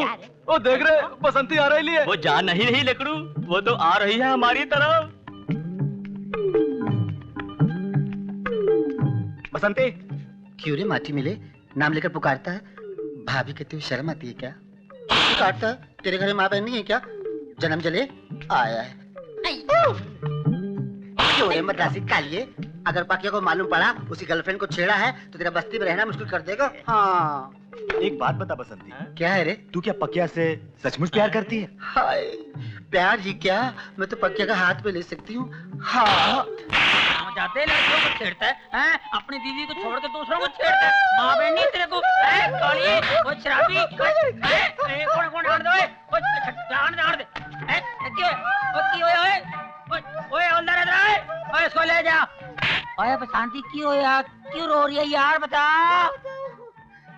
वो देख रहे बसंती आ रही है। वो जा नहीं रही लकड़ू, वो तो आ रही है हमारी तरफ। बसंती, क्यों रे माटी मिले नाम लेकर पुकारता है? भाभी कहते हुए शर्म आती है क्या? पुकारता है, तेरे घर में माँ बहन नहीं है क्या? जन्म जले आया है। क्यों रे मद्रासी कालिए, अगर पकिया को मालूम पड़ा उसकी गर्लफ्रेंड को छेड़ा है तो तेरा बस्ती में रहना मुश्किल कर देगा। हाँ, एक बात बता बसंती, क्या है रे? तू क्या पकिया से सचमुच प्यार करती है? हाय, प्यार ही क्या, मैं तो पकिया का हाथ पे ले सकती हूँ। हाँ, जाते लड़कियों को छेड़ता है, अपनी बीवी को छोड़ के दूसरों को छेड़ता है। माँ बहन नहीं तेरे को, काली, वो शराबी, कौन कौन डांट दे, डांट दे, ओए हवलदार इधर आए, ओए इसको ले जा। ओए बसंती क्यों यार, क्यों रो रही है यार, बता।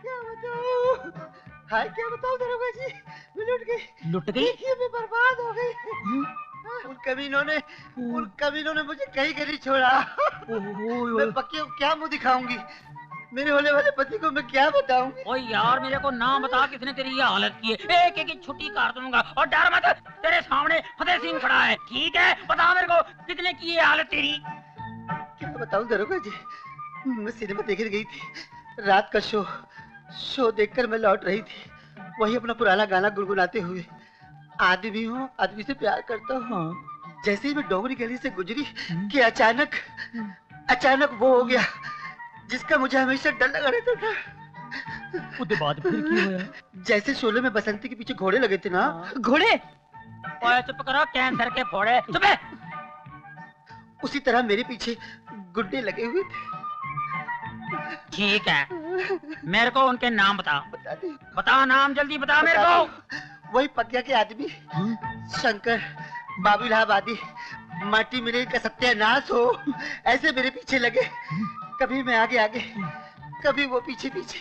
क्या बताऊं? हाय क्या बताऊं दरोगा जी, मैं लुट गई। लुट गई? मैं बर्बाद हो गई। उन कमीनों ने मुझे कहीं नहीं छोड़ा। मैं पक्के को क्या मुंह दिखाऊंगी? मेरे होने वाले पति को मैं क्या बताऊंगी? ओए यार मेरे को नाम बता, किसने तेरी ये हालत की है? एक एक छुट्टी काट दूंगा, और डर मत, तेरे सामने फतेह सिंह खड़ा है। ठीक है, बता मेरे को कितने की ये हालत तेरी? क्या बताऊं दरोगा जी, मैं सिनेमा देखने गई थी। रात का शो देखकर मैं लौट रही थी, वही अपना पुराना गाना गुनगुनाते हुए। आदमी हूँ, आदमी से प्यार करता हूँ। जैसे ही मैं डोगरी गली से गुजरी कि अचानक वो हो गया जिसका मुझे हमेशा डर लगा रहता था। उसके बाद फिर क्या हुआ? जैसे शोले में बसंती के पीछे घोड़े लगे थे ना। घोड़े? ओए चुप करो, कैंसर के फोड़े, चुप है। उसी तरह मेरे पीछे गुड्डे लगे हुए थे। ठीक है, मेरे को उनके नाम बता। बता नाम, जल्दी बता मेरे को। वही पकिया के आदमी, शंकर, बाबू इलाहाबादी, माटी मिले का सत्यानाश हो, ऐसे मेरे पीछे लगे। कभी मैं आगे आगे, कभी वो पीछे पीछे।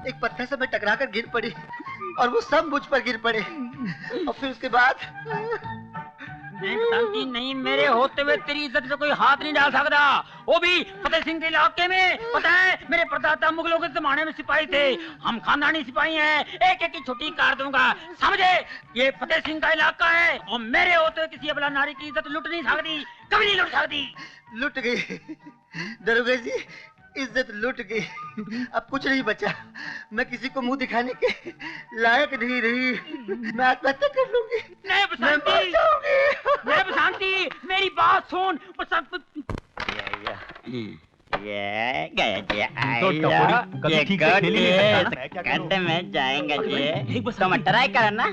एक पत्थर से मैं टकरा कर गिर पड़ी और वो सब मुझ पर गिर पड़े। और फिर उसके बाद नहीं बसंती, नहीं, मेरे होते हुए तेरी इज्जत पे कोई हाथ नहीं डाल सकता, वो भी फतेह सिंह के इलाके में। पता है, मेरे परदादा मुगलों के जमाने में सिपाही थे, हम खानदानी सिपाही हैं। एक एक की छुट्टी काट दूंगा, समझे? ये फतेह सिंह का इलाका है, और मेरे होते हुए किसी अबला नारी की इज्जत लुट नहीं सकती, कभी नहीं लुट सकती। लुट गई दरोगा जी, इज्जत लुट गई। अब कुछ नहीं बचा, मैं किसी को मुंह दिखाने के लायक नहीं रही। मैं आत्महत्या कर लूंगी। नहीं बसंती, मेरी बात सुन। ये गया जी, तो टपोरी कभी ठीक से खेली नहीं गड्ढे में जाएंगे जी। तो मैं ट्राई करा ना।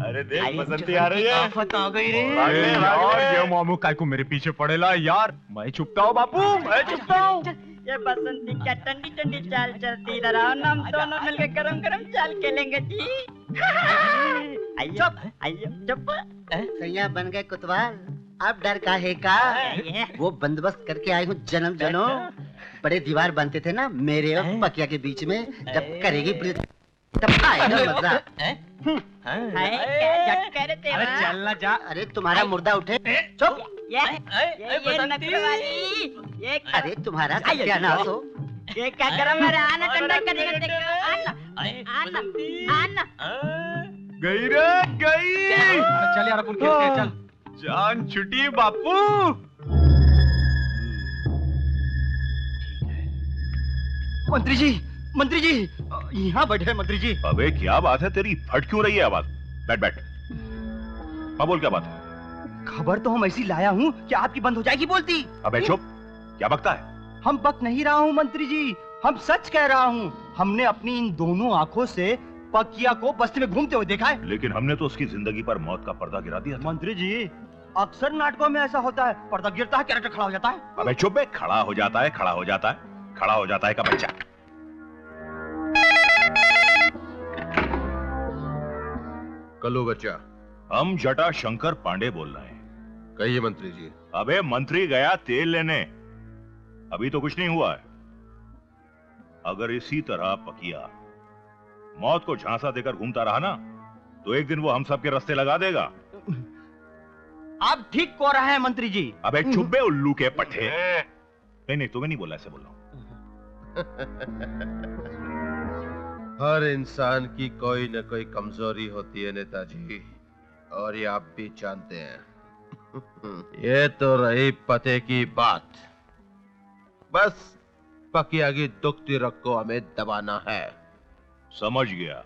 अरे देख बसंती आ रही है। आफत आ गई रे। यार ये मामू काय को मेरे पीछे पड़ेला यार। मैं चुपता हूँ बापू, मैं चुपता हूँ। ये बसंती क्या ठंडी ठंडी चाल चलती, इधर आओ ना, हम दोनों मिलकर गरम गरम चाल खेलेंगे जी। आइयो आइयो चुप। सैया बन गए कुतवाल, अब डर काहे का? वो बंदोबस्त करके आई हूँ जन्म जन्म। बड़े दीवार बनते थे ना मेरे और पकिया के बीच में, जब करेगी पुलिस तब आएगा मजा। अरे चलना जा। अरे तुम्हारा मुर्दा उठे। चुप। ये नकल वाली, ये अरे तुम्हारा सत्यानाश हो। ये क्या करो मेरा, आना ठंडा करेगा देखो, आना आना। गई रे गई। चल यार अपन खेलते हैं, चल। जान छुटी बापू। मंत्री जी यहाँ बैठे हैं मंत्री जी। अबे क्या बात है तेरी, फट क्यों रही है आवाज? बैठ। हाँ बोल, क्या बात है? खबर तो हम ऐसी लाया हूँ कि आपकी बंद हो जाएगी बोलती। अबे चुप, क्या बकता है? हम बक नहीं रहा हूँ मंत्री जी, हम सच कह रहा हूँ। हमने अपनी इन दोनों आंखों से पकिया को बस्ती में घूमते हुए देखा है। लेकिन हमने तो उसकी जिंदगी पर मौत का पर्दा गिरा दिया था। मंत्री जी, अक्सर नाटकों में ऐसा होता है, पर्दा गिरता है, कैरेक्टर खड़ा हो जाता है। अबे चुप बे, खड़ा हो जाता है, खड़ा हो जाता है, खड़ा हो जाता है का बच्चा। कलो बच्चा। हम जटा शंकर पांडे बोल रहे हैं। कहिए मंत्री जी। अबे मंत्री गया तेल लेने, अभी तो कुछ नहीं हुआ है। अगर इसी तरह पकिया मौत को झांसा देकर घूमता रहा ना, तो एक दिन वो हम सबके रास्ते लगा देगा। आप ठीक कह रहे हैं मंत्री जी। अबे चुप बे उल्लू के पट्टे। नहीं तुम्हें नहीं बोला, ऐसे बोल रहा हूं। हर इंसान की कोई न कोई कमजोरी होती है नेताजी, और ये आप भी जानते हैं। ये तो रही पते की बात, बस पकिया की दुखती रग को हमें दबाना है। समझ गया।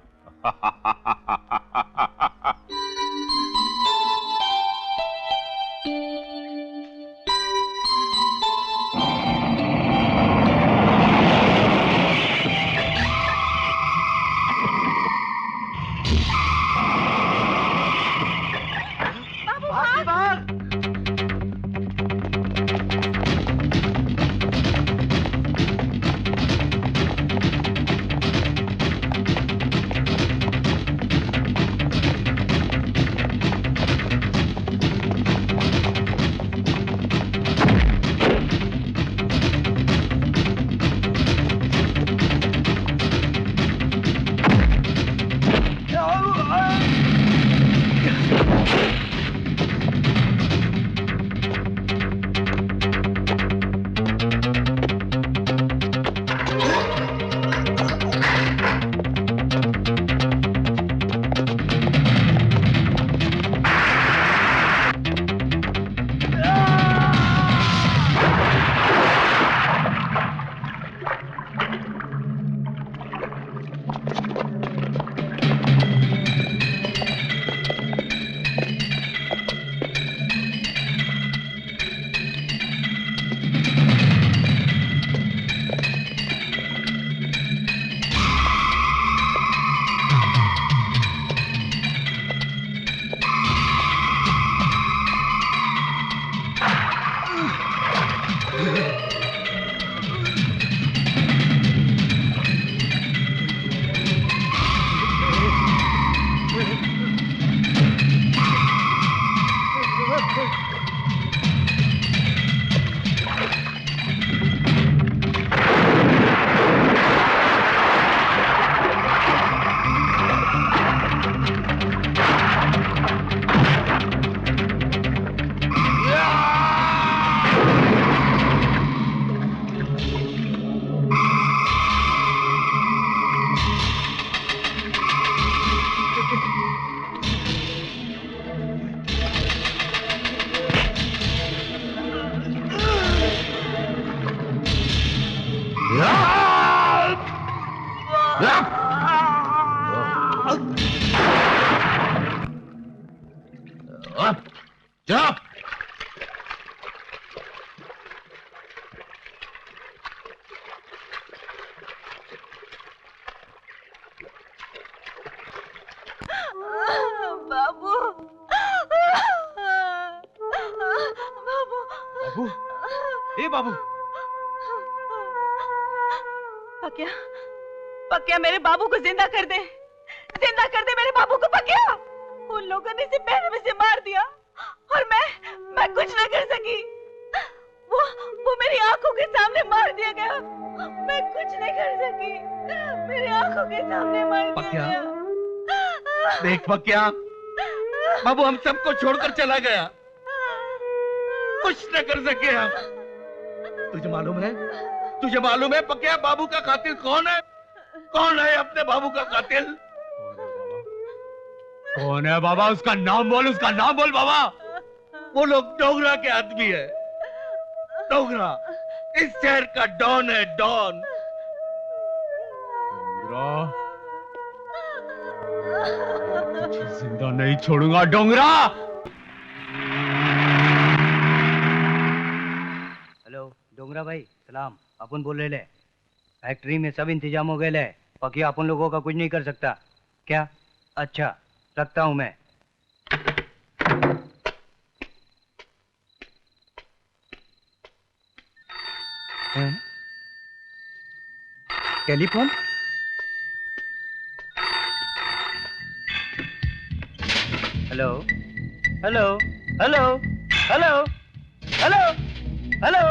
बाबू बाबू, ए बाबू। पकिया, पकिया मेरे बाबू को जिंदा कर दे, जिंदा कर दे मेरे बाबू को पकिया। उन लोगों ने इसे पैर में से मार दिया और मैं कुछ न कर सकी। वो मेरी आंखों के सामने मार दिया गया, मैं कुछ नहीं कर सकी। मेरी आंखों के सामने मार दिया गया। देख पकिया, बाबू हम सबको छोड़कर चला गया, कुछ न कर सके हम। तुझे मालूम है पकिया, बाबू का कातिल कौन है? कौन है अपने बाबू का कातिल? कौन है बाबा? उसका नाम बोल, उसका नाम बोल बाबा। वो लोग डोगरा के आदमी है। डोगरा इस शहर का डॉन है, डॉन। जिंदा नहीं छोड़ूंगा डोंगरा। हेलो डोंगरा भाई, सलाम। अपन बोल रहे ले। फैक्ट्री में सब इंतजाम हो गए है। पकिया अपन लोगों का कुछ नहीं कर सकता क्या? अच्छा रखता हूं मैं। Telephone? Hello hello hello hello hello hello.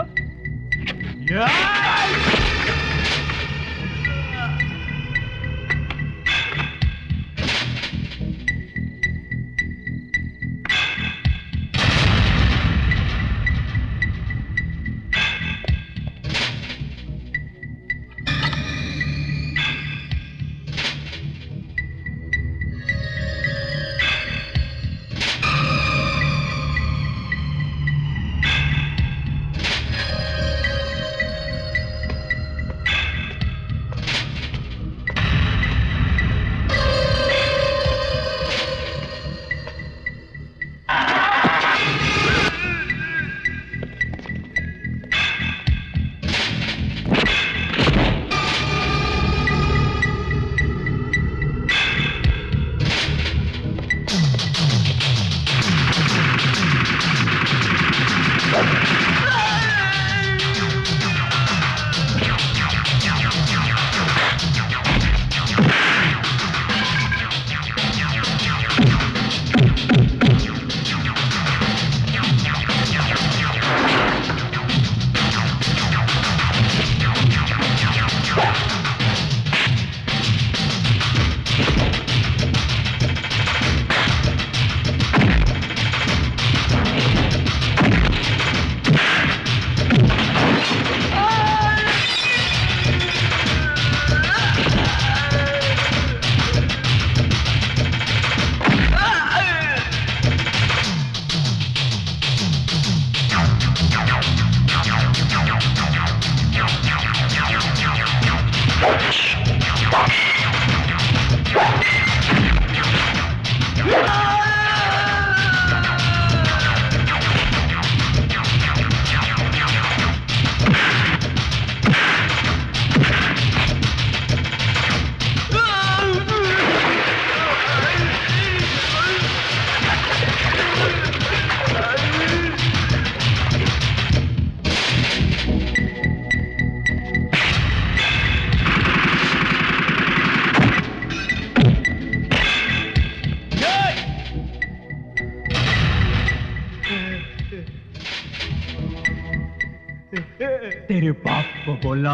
तेरे बाप को बोलना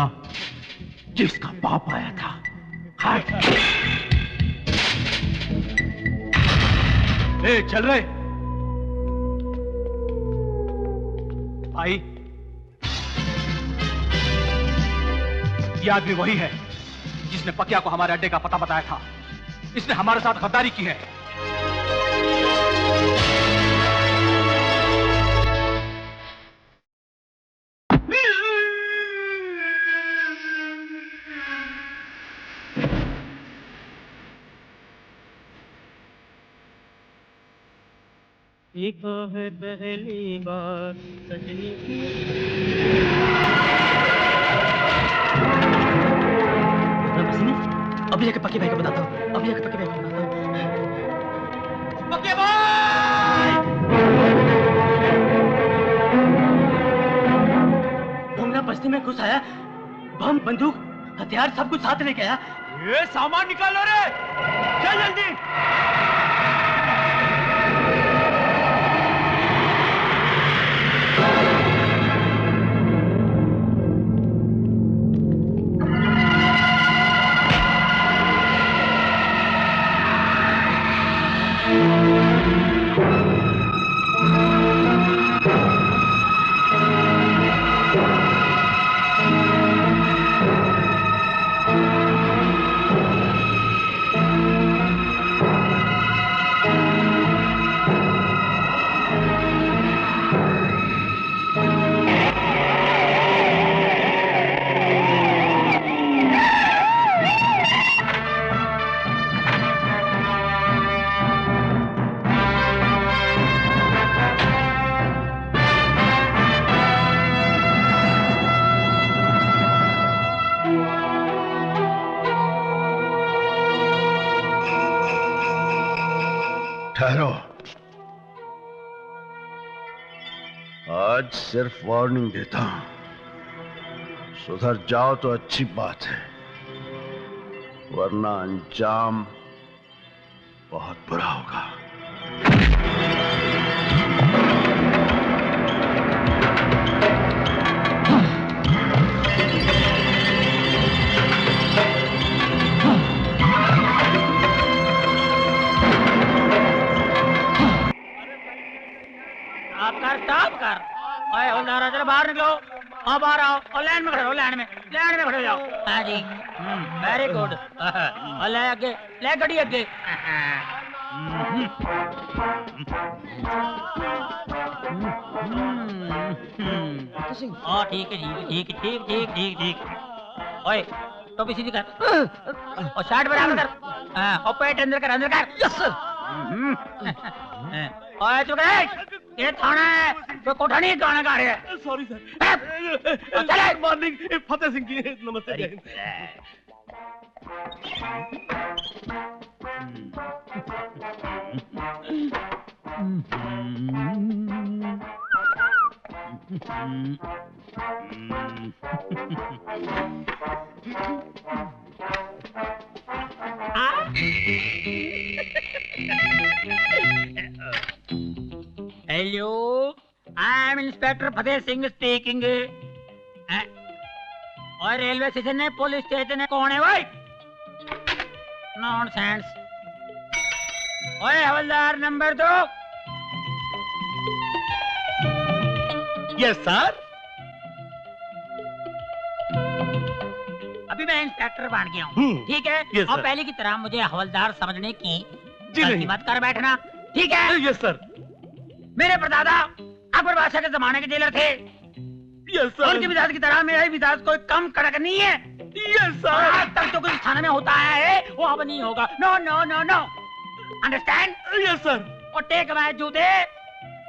जिसका बाप आया था। हट। ए, चल रहे भाई। ये आदमी वही है जिसने पकिया को हमारे अड्डे का पता बताया था। इसने हमारे साथ गद्दारी की है। देखो है पहली बार सजनी अभी जाके पक्के भाई को बताता हूँ। अभी जाके पक्के भाई को बताता हूँ। पक्के भाई! घूमना बस्ती में घुस आया, बम बंदूक हथियार सब कुछ साथ लेके आया। ये सामान निकालो रे! चल जल्दी! ठहरो। आज सिर्फ वार्निंग देता हूं, सुधर जाओ तो अच्छी बात है, वरना अंजाम बहुत बुरा होगा। आप कर स्टॉप कर। ओए हवलदार जरा बाहर निकलो। हाँ बाहर आओ और लाइन में खड़े हो, लाइन में खड़े हो जाओ। हाँ जी वेरी गुड। और ले आगे, ले गड्डी आगे। हाँ ठीक है ठीक है ठीक ठीक ठीक ठीक। ओए टोपी सीधी कर और शर्ट बराबर कर। हाँ और पेट अंदर कर, अंदर कर। Yes sir. ओए चुप कर, ये थाना है, तो कोठा नहीं गाना गा रहे हैं। Sorry sir. चले। मॉर्निंग फतेह सिंह जी, नमस्ते। जय Hind. Hello, I am inspector Fateh Singh speaking. और रेलवे स्टेशन है, पुलिस स्टेशन है, कौन है भाई? नॉनसेंस। ओए हवलदार नंबर 2। Yes sir. अभी मैं इंस्पेक्टर बन गया हूँ, ठीक है? Yes, और sir. पहले की तरह मुझे हवलदार समझने की जी गलती नहीं। मत कर बैठना, ठीक है? Yes sir. मेरे परदादा अकबर बादशाह के जमाने के जेलर थे। Yes sir. उनके मिजाज की तरह मेरा मिजाज कोई कम कड़क नहीं है। Yes sir. आज तक जो कुछ थाने में होता है वो अब नहीं होगा। No no no no, understand? Yes sir. और टेक माय जूते,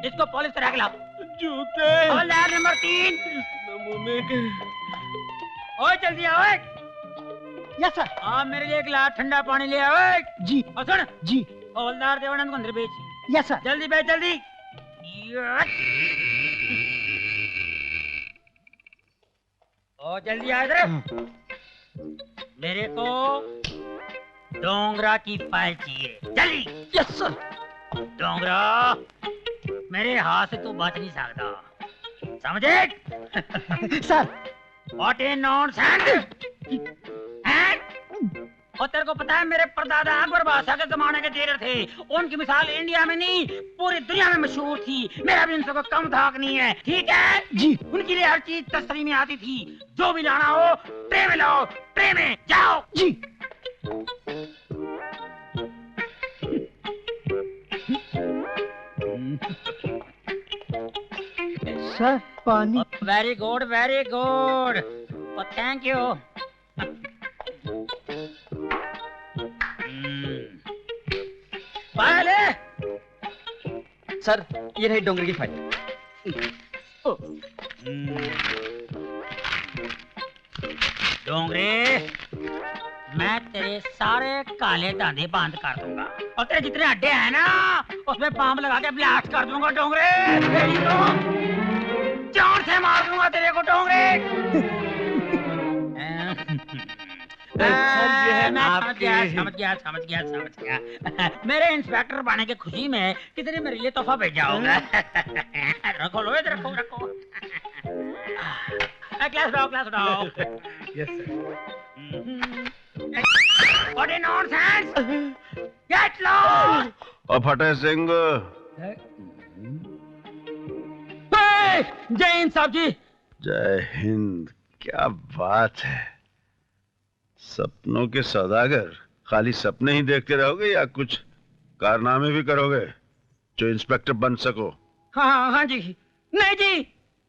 इसको पॉलिश करा के लाओ। जूते। हवलदार नंबर 3। नमूने के। ओए जल्दी आओ। Yes sir. आप मेरे लिए एक गिलास ठंडा पानी ले आओ। जी। और सुन जी। हवलदार देवानंद को अंदर भेज। Yes sir. जल्दी भेज जल्दी। ओ जल्दी आ इधर। मेरे को डोंगरा की फाइल चाहिए, जल्दी। Yes sir. डोंगरा, मेरे हाथ से तू बच नहीं सकता, समझे? सर। What A nonsense. और तेरे को पता है मेरे परदादा अकबर बादशाह के जमाने के जेलर थे, उनकी मिसाल इंडिया में नहीं पूरी दुनिया में मशहूर थी। मेरा भी उनसे कोई कम धाक नहीं है, ठीक है जी? उनके लिए हर चीज तस्वीर में आती थी, जो भी लाना हो ट्रे में लाओ, ट्रे में जाओ। जी। सर पानी। Very good very good, thank you. File है सर, ये रही डोंगरे की फाइल। डोंगरे, मैं तेरे सारे काले दांधे बंद कर दूंगा और तेरे जितने अड्डे हैं ना उसमें बम लगा के ब्लास्ट कर दूंगा। डोंगरे तेरी तो जान से मार दूंगा तेरे को। डोंगरे समझ गया। मेरे इंस्पेक्टर बने के खुशी में कितने मेरे लिए तोहफा भेजा होगा। रखो लो इधर, रखो। क्लास उठाओ। Yes sir. What a nonsense! Get lost! और फतेह सिंह। जय हिंद साहब जी। जय हिंद। क्या बात है, सपनों के सौदागर। खाली सपने ही देखते रहोगे या कुछ कारनामे भी करोगे जो इंस्पेक्टर बन सको? हाँ जी। नहीं जी।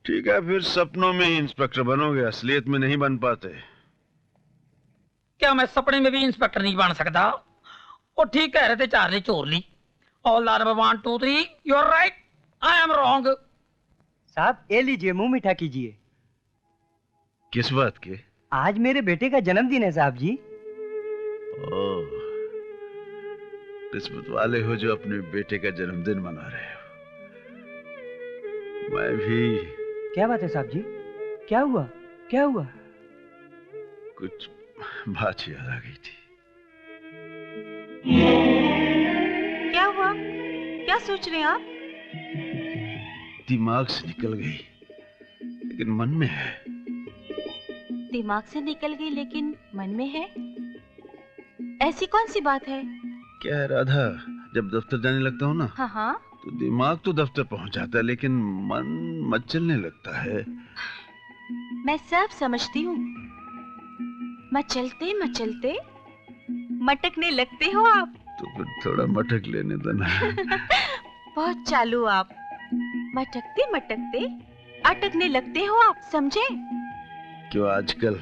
ठीक है, फिर सपनों में ही इंस्पेक्टर बनोगे, असलियत में नहीं बन पाते। क्या मैं सपने में भी इंस्पेक्टर नहीं बन सकता? वो ठीक कह रहे थे चार्ली चोरली। हवलदार number 1 2 3, you are right, I am wrong. साहब ये लीजिए, मुंह मीठा कीजिए। किस बात के? आज मेरे बेटे का जन्मदिन है साहब जी। ओह, किस्मत वाले हो जो अपने बेटे का जन्मदिन मना रहे हो। मैं भी। क्या बात है साहब जी? क्या हुआ? क्या हुआ? कुछ बात याद आ गई थी। क्या हुआ? क्या सोच रहे हैं आप? दिमाग से निकल गई लेकिन मन में है। दिमाग से निकल गई लेकिन मन में है? ऐसी कौन सी बात है? क्या है राधा, जब दफ्तर जाने लगता हूँ ना, हाँ हाँ, तो दिमाग तो दफ्तर पहुंच जाता है लेकिन मन मचलने लगता है। मैं सब समझती हूँ। मचलते मचलते मटकने लगते हो आप। तो फिर थोड़ा मटक लेने देना। बहुत चालू आप। मटकते मटकते अटकने लगते हो आप, समझे? क्यों आजकल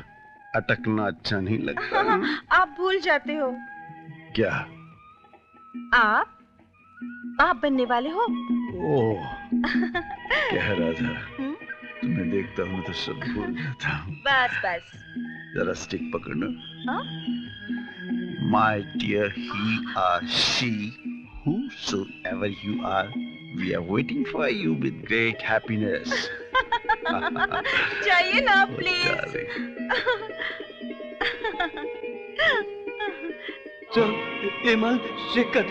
अटकना अच्छा नहीं लगता? आप भूल जाते हो। क्या? आप बाप बनने वाले हो। ओह, क्या है राधा, तुम्हें देखता हूँ तो सब भूल जाता हूँ। बस बस। जरा स्टिक पकड़ना। हाँ? My dear he or she, whosoever you are, we are waiting for you with great happiness. चाहिए ना प्लीज। चल, एमल शिक्कत।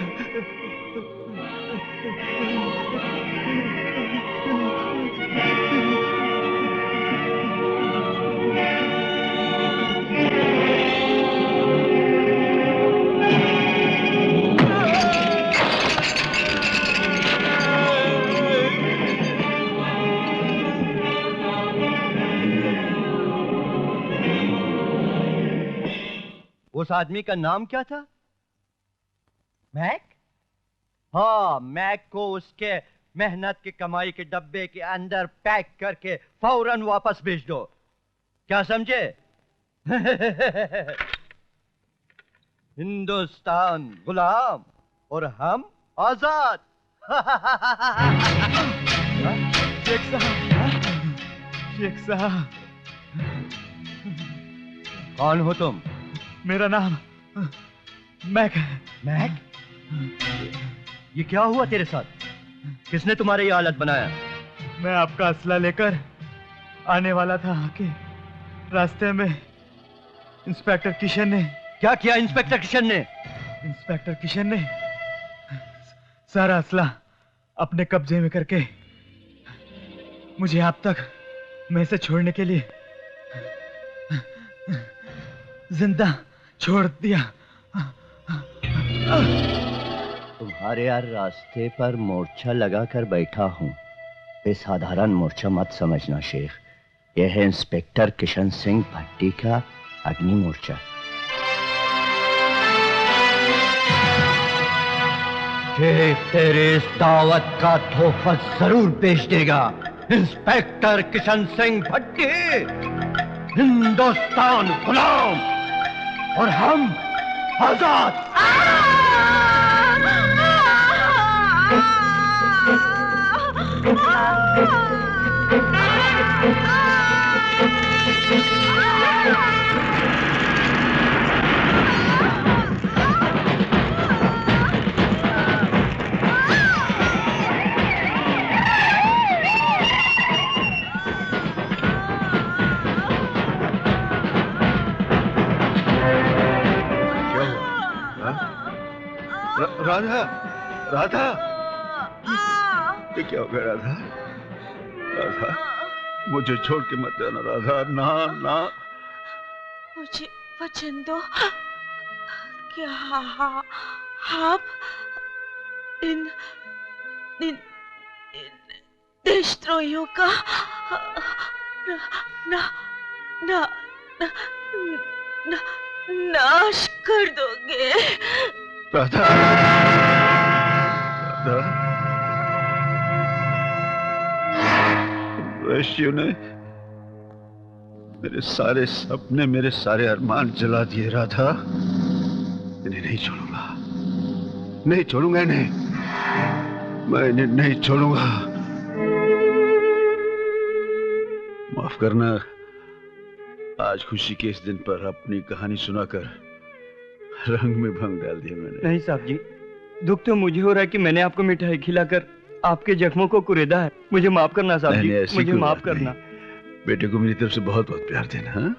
उस आदमी का नाम क्या था? मैक? हाँ, मैक को उसके मेहनत की कमाई के डब्बे के अंदर पैक करके फौरन वापस भेज दो। क्या समझे? हिंदुस्तान गुलाम और हम आजाद। शेख साहब, शेख साहब। कौन हो तुम? मेरा नाम मैक है। मैक? ये क्या हुआ तेरे साथ? किसने तुम्हारी ये हालत बनाया? मैं आपका असला लेकर आने वाला था कि रास्ते में इंस्पेक्टर किशन ने। क्या किया इंस्पेक्टर किशन ने? इंस्पेक्टर किशन ने सारा असला अपने कब्जे में करके मुझे आप तक में से छोड़ने के लिए जिंदा छोड़ दिया। तुम्हारे यार रास्ते पर मोर्चा लगाकर बैठा हूं। बेसाधारण मोर्चा मत समझना शेख, यह है इंस्पेक्टर किशन सिंह भट्टी का अग्नि मोर्चा। शेख तेरे इस दावत का तोहफा जरूर पेश देगा। इंस्पेक्टर किशन सिंह भट्टी, हिंदुस्तान गुलाम और हम आजाद। राधा, राधा, ये क्या हो गया राधा? राधा, मुझे छोड़ के मत जाना राधा। ना ना, मुझे वचन दो। क्या आप इन देशद्रोहियों का नाश कर दोगे? राधा, राधा, वैश्यों ने मेरे सारे सपने, मेरे सारे अरमान जला दिए राधा। इन्हें नहीं छोड़ूंगा, नहीं छोड़ूंगा इन्हें, मैं इन्हें नहीं छोड़ूंगा। माफ करना, आज खुशी के इस दिन पर अपनी कहानी सुनाकर रंग में भंग डाल दिया मैंने। नहीं साहब जी, दुख तो मुझे हो रहा है कि मैंने आपको मिठाई खिलाकर आपके जख्मों को कुरेदा है। मुझे माफ करना साहब नहीं, जी, ऐसी मुझे कोई माफ बात करना। नहीं। बेटे को मेरी तरफ से बहुत बहुत प्यार देना। हाँ?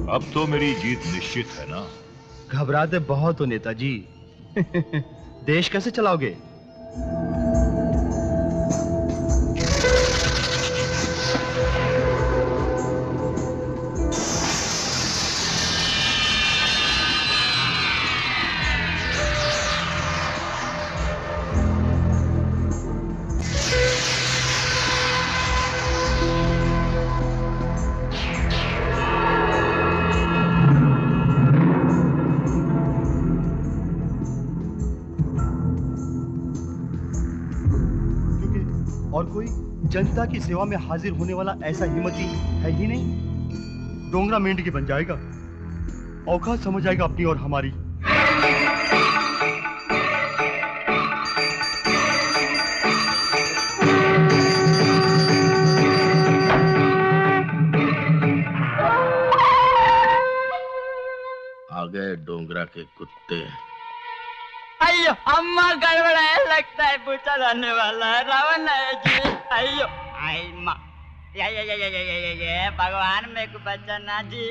अब तो मेरी जीत निश्चित है ना? घबराते बहुत हो नेताजी। देश कैसे चलाओगे? और कोई जनता की सेवा में हाजिर होने वाला ऐसा हिम्मती है ही नहीं। डोंगरा मेंढकी बन जाएगा, औकात समझ आएगा अपनी और हमारी। आ गए डोंगरा के कुत्ते। अयो अम्मा गड़बड़ है, लगता है पूछा जाने वाला है। रावण है जी। अयो आई माँ, ये भगवान मेरे को बचाना जी।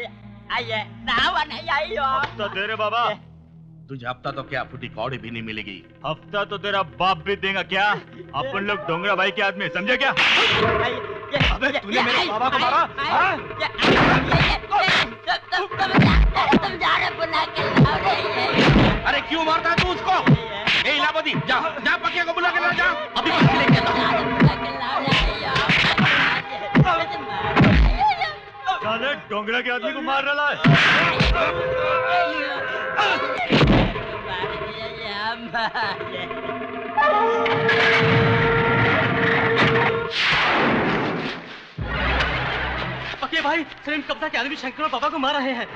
आइए रावण है। अयो तो तेरे बाबा तुझे हफ्ता तो क्या फूटी कौड़ी भी नहीं मिलेगी। हफ्ता तो तेरा बाप भी देगा क्या? अपन लोग डोंगरा भाई के आदमी, समझे क्या? अबे तूने मेरे बाबा को मारा? तुम जा रहे बुला के लाओ रे। अरे क्यों मारता है तू उसको? ए इलाहाबादी, जा जा पकिया को बुला के ला, जा अभी लेके साले डोंगरा के आदमी को मार रहा है। पके भाई, सलीम कब्जा के आदमी शंकर और पापा को मार रहे हैं।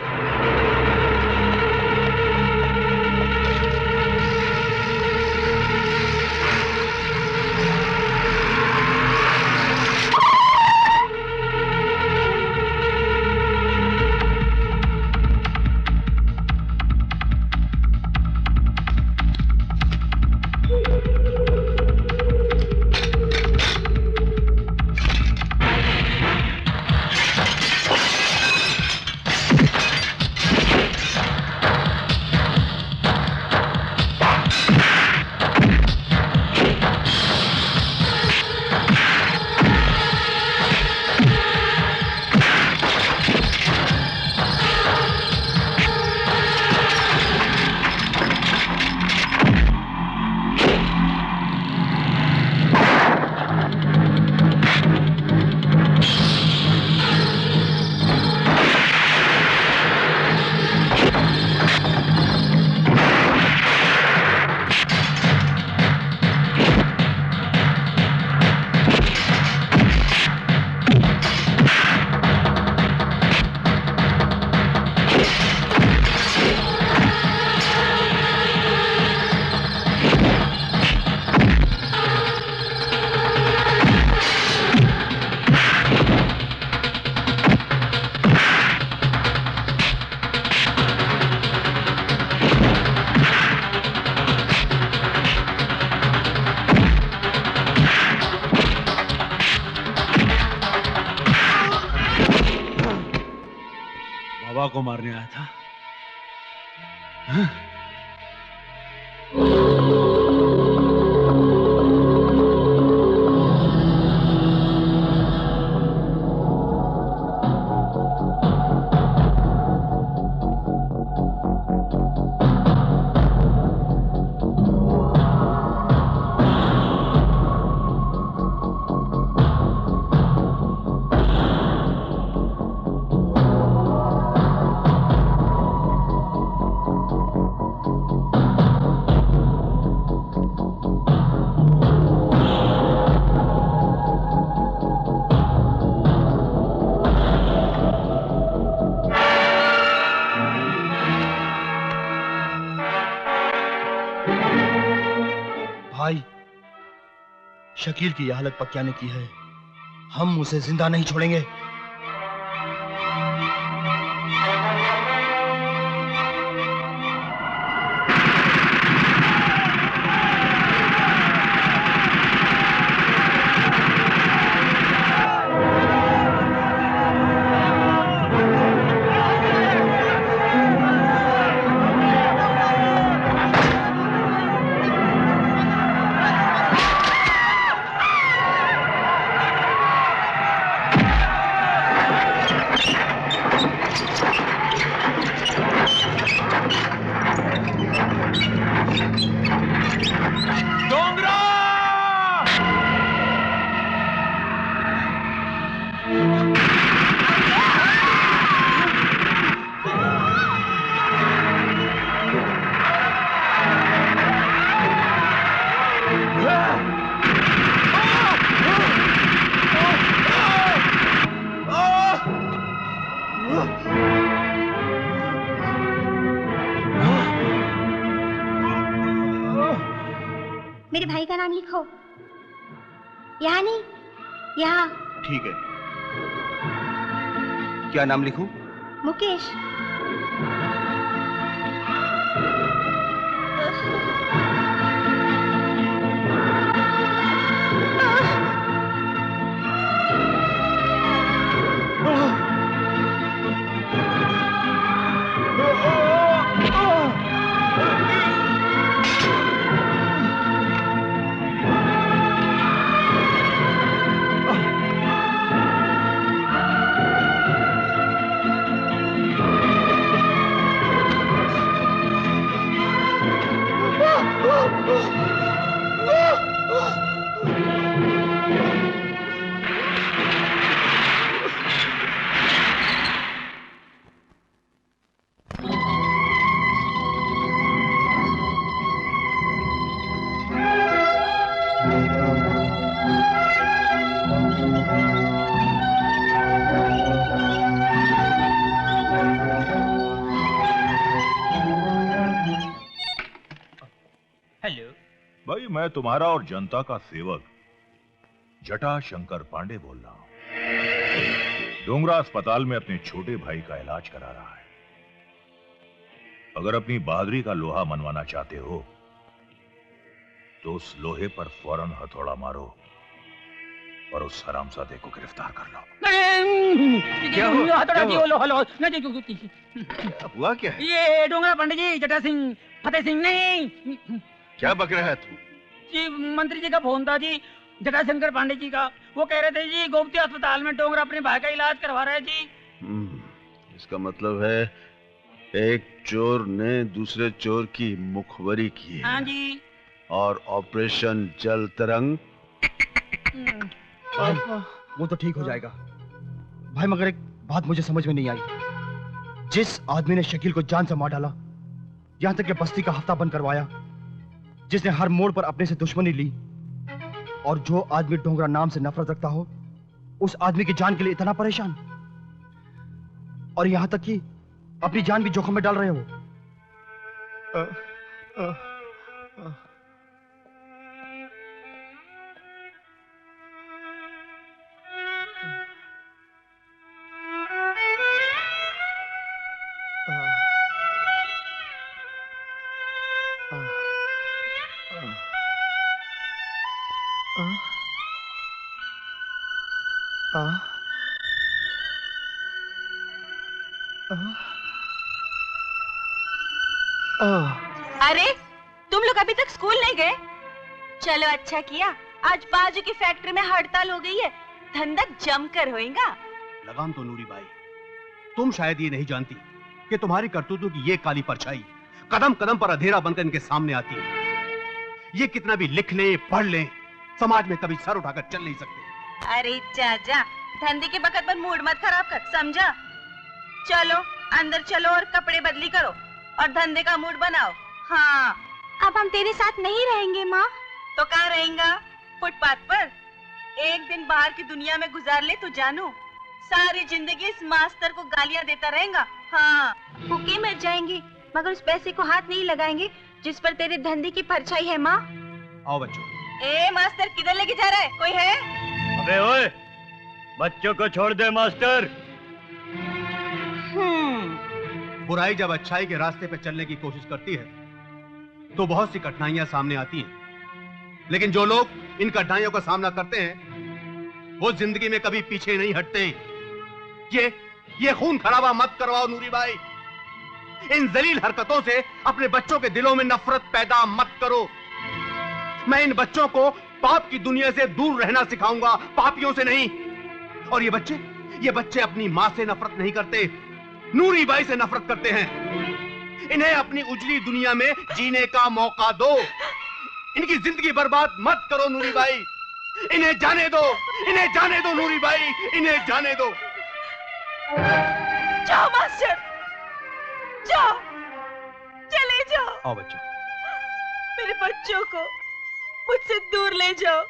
हवा को मारने आया था। हाँ? भाई, शकील की यह हालत पक्या ने की है, हम उसे जिंदा नहीं छोड़ेंगे। मेरे भाई का नाम लिखो। यहाँ नहीं, यहाँ। ठीक है। क्या नाम लिखूं? मुकेश। भाई, मैं तुम्हारा और जनता का सेवक जटा शंकर पांडे बोल रहा हूं। डोंगरा अस्पताल में अपने छोटे भाई का इलाज करा रहा है। अगर अपनी बहादुरी का लोहा मनवाना चाहते हो तो उस लोहे पर फौरन हथौड़ा मारो और उस हरामजादे को गिरफ्तार कर लो। हुआ क्या है? ये डोंगरा पंडित जी, जटा सिंह, फतेह सिंह नहीं। क्या बक रहा है तू? जी, मंत्री जी का फोन था जी, जटा शंकर पांडे जी का। वो कह रहे थे जी गोमती अस्पताल में डोंगरा अपने भाई का इलाज करवा रहा है जी। इसका मतलब है एक चोर ने दूसरे चोर की मुखबरी की है। हाँ जी। और ऑपरेशन जल तरंग। भाई, वो तो ठीक हो जाएगा भाई, मगर एक बात मुझे समझ में नहीं आई। जिस आदमी ने शकील को जान से मार डाला, यहां तक कि बस्ती का हफ्ता बंद करवाया, जिसने हर मोड़ पर अपने से दुश्मनी ली, और जो आदमी डोंगरा नाम से नफरत रखता हो, उस आदमी की जान के लिए इतना परेशान, और यहां तक कि अपनी जान भी जोखिम में डाल रहे हो। Ah. अरे तुम लोग अभी तक स्कूल नहीं गए? चलो अच्छा किया, आज बाजू की फैक्ट्री में हड़ताल हो गई है, धंधा जमकर होएगा। लगाम तो नूरी बाई, तुम शायद ये नहीं जानती कि तुम्हारी करतूतों की ये काली परछाई कदम कदम पर अंधेरा बनकर इनके सामने आती है। ये कितना भी लिख ले पढ़ ले, समाज में कभी सर उठाकर चल नहीं सकते। अरे चाचा, धंधे के बखत पर मूड मत खराब कर, समझा? चलो अंदर चलो और कपड़े बदली करो और धंधे का मूड बनाओ। हाँ, अब हम तेरे साथ नहीं रहेंगे माँ। तो कहाँ रहेगा? फुटपाथ पर? एक दिन बाहर की दुनिया में गुजार ले तो जानू, सारी जिंदगी इस मास्टर को गालियाँ देता रहेगा। हाँ, भूखे मर जाएंगे मगर उस पैसे को हाथ नहीं लगाएंगे जिस पर तेरे धंधे की परछाई है माँ। आओ बच्चों। ए मास्टर, किधर लेके जा रहा है? कोई है? अबे ओए, बच्चों को छोड़ दे मास्टर। बुराई जब अच्छाई के रास्ते पे चलने की कोशिश करती है तो बहुत सी कठिनाइयां सामने आती हैं, लेकिन जो लोग इन कठिनाइयों का सामना करते हैं वो जिंदगी में कभी पीछे नहीं हटते। ये खून खराबा मत करवाओ नूरी बाई। इन जलील हरकतों से अपने बच्चों के दिलों में नफरत पैदा मत करो। मैं इन बच्चों को पाप की दुनिया से दूर रहना सिखाऊंगा, पापियों से नहीं। और ये बच्चे अपनी मां से नफरत नहीं करते, नूरी बाई से नफरत करते हैं। इन्हें अपनी उजली दुनिया में जीने का मौका दो, इनकी जिंदगी बर्बाद मत करो नूरी बाई। इन्हें जाने दो, इन्हें जाने दो नूरी बाई, इन्हें जाने दो। जाओ मास्टर, जाओ, चले जाओ। आओ बच्चों। मेरे बच्चों को मुझसे दूर ले जाओ,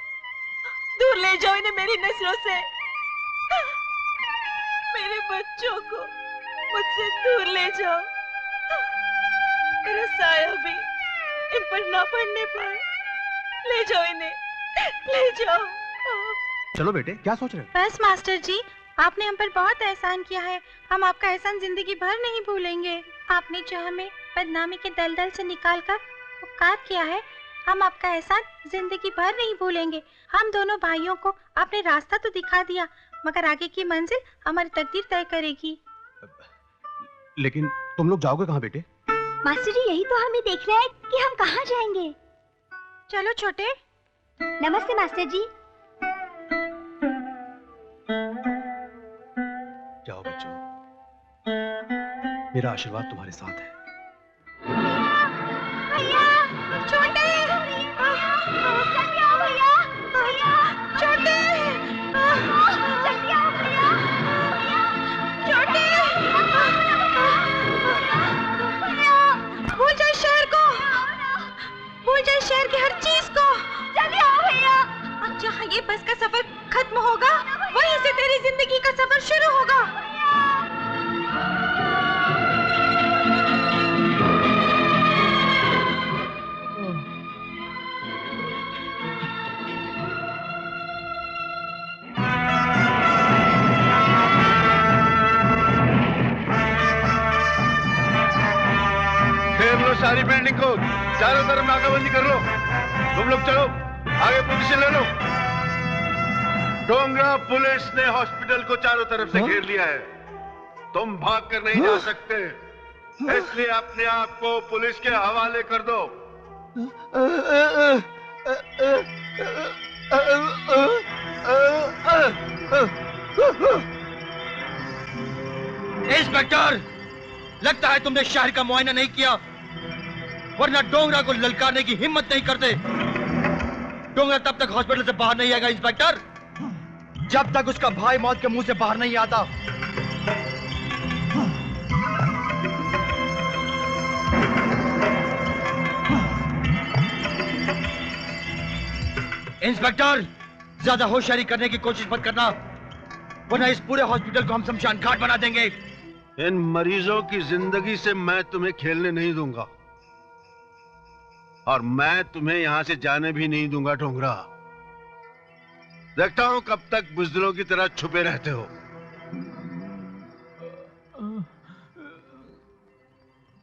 दूर ले जाओ इन्हें मेरी नजरों से। मेरे बच्चों को मुझसे दूर ले जाओ, मेरा साया भी इन पर ना पड़ने पाए। ले जाओ इन्हें, ले जाओ। चलो बेटे, क्या सोच रहे हो? बस मास्टर जी, आपने हम पर बहुत एहसान किया है, हम आपका एहसान जिंदगी भर नहीं भूलेंगे। आपने जो हमें बदनामी के दलदल से निकालकर उपकार किया है, हम आपका एहसान जिंदगी भर नहीं भूलेंगे। हम दोनों भाइयों को आपने रास्ता तो दिखा दिया, मगर आगे की मंजिल हमारी तकदीर तय करेगी। लेकिन तुम लोग जाओगे कहाँ बेटे? मास्टर जी, यही तो हमें देख रहा है कि हम कहाँ जाएंगे। चलो छोटे। नमस्ते मास्टर जी। जाओ बच्चों, मेरा आशीर्वाद तुम्हारे साथ है। भैया, छोटे, जल्दी आओ भैया, भैया, छोटे, जल्दी आओ भैया, छोटे, भूल जाए शहर को, भूल जाए शहर की हर चीज को। जल्दी आओ भैया। अब जहाँ ये बस का सफर खत्म होगा, वहीं से तेरी जिंदगी का सफर शुरू होगा। घेर लो सारी बिल्डिंग को, चारों तरफ नाकाबंदी कर लो। तुम लोग चलो, आगे पोजीशन ले लो। डोंगरा पुलिस ने हॉस्पिटल को चारों तरफ से घेर लिया है, तुम भाग कर नहीं जा सकते, इसलिए अपने आप को पुलिस के हवाले कर दो। इंस्पेक्टर, लगता है तुमने शहर का मुआयना नहीं किया, वरना डोंगरा को ललकारने की हिम्मत नहीं करते। डोंगरा तब तक हॉस्पिटल से बाहर नहीं आएगा इंस्पेक्टर, जब तक उसका भाई मौत के मुंह से बाहर नहीं आता। इंस्पेक्टर, ज्यादा होशियारी करने की कोशिश मत करना, वरना इस पूरे हॉस्पिटल को हम शमशान घाट बना देंगे। इन मरीजों की जिंदगी से मैं तुम्हें खेलने नहीं दूंगा, और मैं तुम्हें यहां से जाने भी नहीं दूंगा डोंगरा। देखता हूं कब तक बुजदिलों की तरह छुपे रहते हो।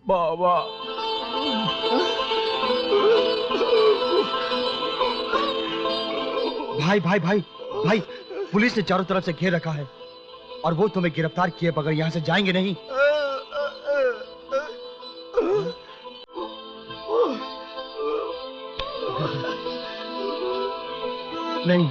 बाबा, भाई भाई भाई भाई, पुलिस ने चारों तरफ से घेर रखा है और वो तुम्हें गिरफ्तार किए बगैर यहाँ से जाएंगे नहीं। नहीं।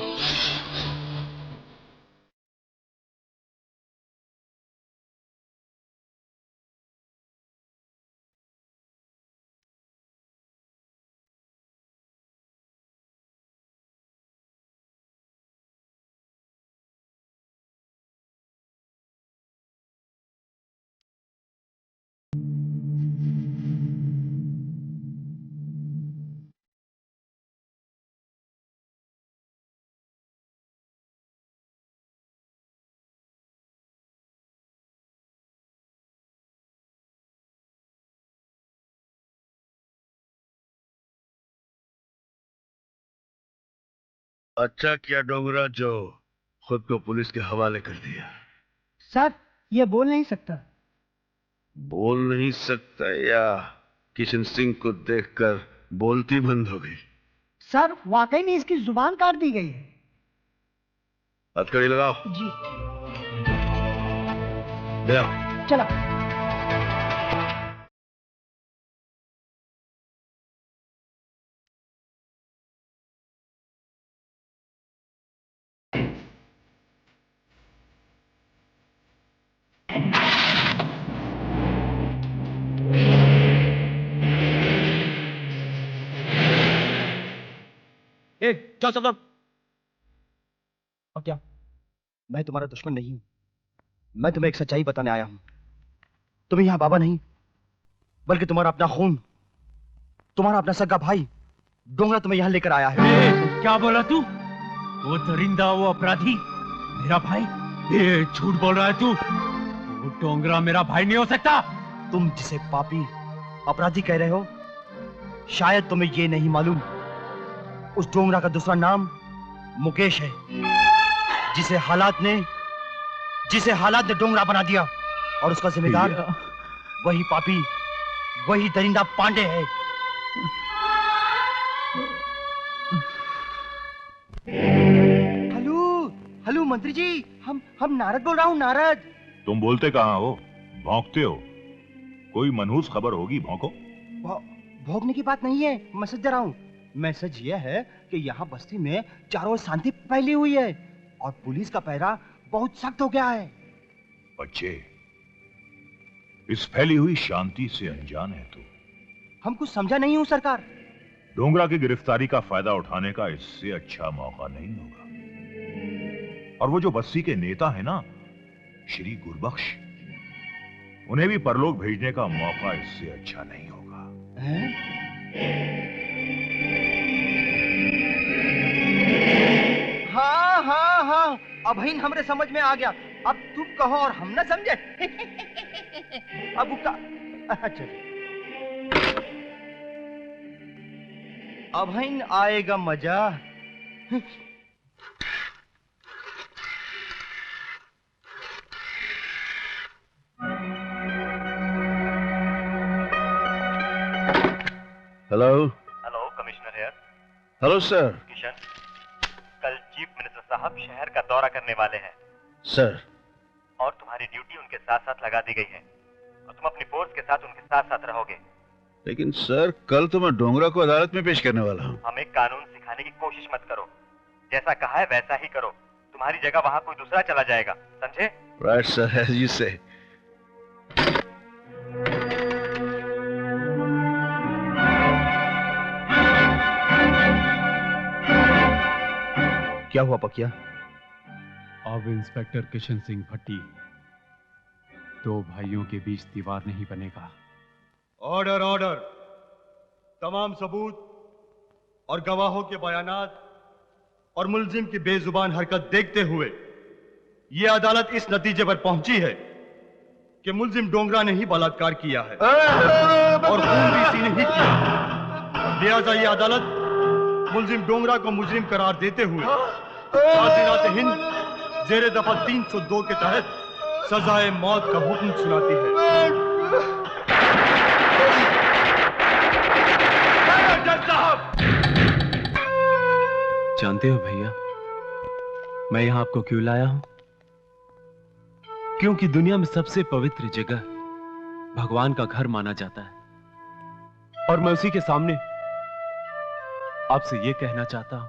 अच्छा किया डोंगरा जो खुद को पुलिस के हवाले कर दिया। सर ये बोल नहीं सकता। बोल नहीं सकता या किशन सिंह को देखकर बोलती बंद हो गई? सर वाकई में इसकी जुबान काट दी गई है। हथकड़ी लगाओ। जी। ले आओ। चलो। चल सब लोग। और क्या? मैं तुम्हारा दुश्मन नहीं हूं। मैं तुम्हें एक सच्चाई बताने आया हूं। तुम्हें यहां बाबा नहीं बल्कि तुम्हारा अपना खून, तुम्हारा अपना सगा भाई डोंगरा तुम्हें यहां लेकर आया है। क्या बोला तू? वो दरिंदा, वो अपराधी मेरा भाई? ये झूठ बोल रहा है तू। वो डोंगरा मेरा भाई नहीं हो सकता। तुम जिसे पापी अपराधी कह रहे हो, शायद तुम्हें ये नहीं मालूम उस डोंगरा का दूसरा नाम मुकेश है, जिसे हालात ने डोंगरा बना दिया, और उसका जिम्मेदार वही पापी, वही दरिंदा पांडे है। हेलो मंत्री जी, हम नारद बोल रहा हूँ, नारद। तुम बोलते कहाँ हो? भौंकते हो? कोई मनहूस खबर होगी, भौंको। भौंकने की बात नहीं है, मैसेज दे रहा हूँ। मैसेज यह है कि यहाँ बस्ती में चारों ओर शांति फैली हुई है और पुलिस का पहरा बहुत सख्त हो गया है। बच्चे, इस फैली हुई शांति से अनजान है तू। हम कुछ समझा नहीं हूँ सरकार। डोंगरा की गिरफ्तारी का फायदा उठाने का इससे अच्छा मौका नहीं होगा। और वो जो बस्ती के नेता है ना, श्री गुरबख्श, उन्हें भी परलोक भेजने का मौका इससे अच्छा नहीं होगा। हाँ, अभी हमरे समझ में आ गया। अब तुम कहो और हम ना समझे। अब अच्छा, अभी आएगा मजा। Hello. Hello, commissioner here. Hello sir. Kishan, कल चीफ मिनिस्टर साहब शहर का दौरा करने वाले हैं सर। और तुम्हारी ड्यूटी उनके साथ साथ लगा दी गई है और तुम अपनी फोर्स के साथ उनके साथ साथ रहोगे। लेकिन सर, कल तो मैं डोंगरा को अदालत में पेश करने वाला हूँ। हमें कानून सिखाने की कोशिश मत करो। जैसा कहा है वैसा ही करो। तुम्हारी जगह वहां कोई दूसरा चला जाएगा, समझे? राइट सर, एज यू से। क्या हुआ पकिया? अब इंस्पेक्टर किशन सिंह भट्टी, दो भाइयों के बीच दीवार नहीं बनेगा। Order, order. तमाम सबूत और गवाहों के बयानात और मुलजिम की बेजुबान हरकत देखते हुए यह अदालत इस नतीजे पर पहुंची है कि मुलजिम डोंगरा ने ही बलात्कार किया है और खून भी इसी ने ही किया। लिहाजा यह अदालत मुलजिम डोंगरा को मुजरिम करार देते हुए काज़ी हिंद जेरे दफा 302 के तहत सजाए मौत का हुक्म सुनाती है। जानते हो भैया, मैं यहां आपको क्यों लाया हूं? क्योंकि दुनिया में सबसे पवित्र जगह भगवान का घर माना जाता है और मैं उसी के सामने आपसे यह कहना चाहता हूं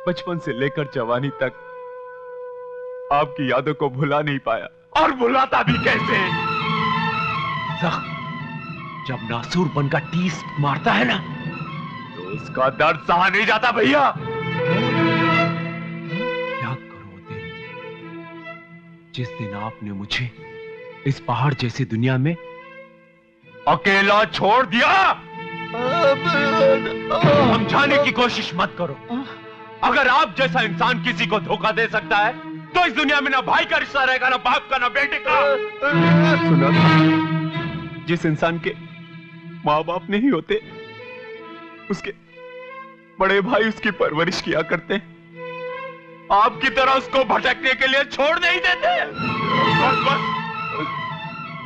बचपन से लेकर जवानी तक आपकी यादों को भुला नहीं पाया, और भुलाता भी कैसे? जब नासूर बनकर टीस मारता है ना, तो उसका दर्द सहा नहीं जाता भैया। याद करो वो दिन, जिस दिन आपने मुझे इस पहाड़ जैसी दुनिया में अकेला छोड़ दिया। समझाने की कोशिश मत करो। अगर आप जैसा इंसान किसी को धोखा दे सकता है, तो इस दुनिया में ना भाई का रिश्ता रहेगा, ना बाप का, ना बेटे का। सुना था, जिस इंसान के माँ बाप नहीं होते, उसके बड़े भाई उसकी परवरिश किया करते हैं। आपकी तरह उसको भटकने के लिए छोड़ नहीं देते। बस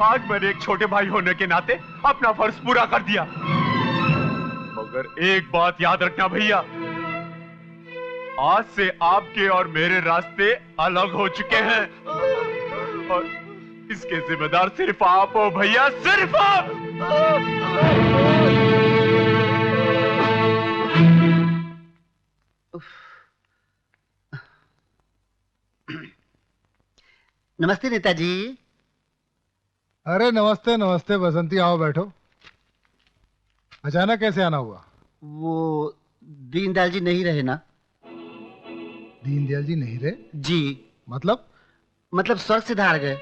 आज मैंने एक छोटे भाई होने के नाते अपना फर्ज पूरा कर दिया। मगर एक बात याद रखना भैया, आज से आपके और मेरे रास्ते अलग हो चुके हैं, और इसके जिम्मेदार सिर्फ आप हो भैया, सिर्फ आप। नमस्ते नेताजी। अरे नमस्ते नमस्ते बसंती, आओ बैठो। अचानक कैसे आना हुआ? वो दीनदयाल जी नहीं रहे ना। दीनदयाल जी नहीं रहे? जी। मतलब स्वर्ग सिधार गए।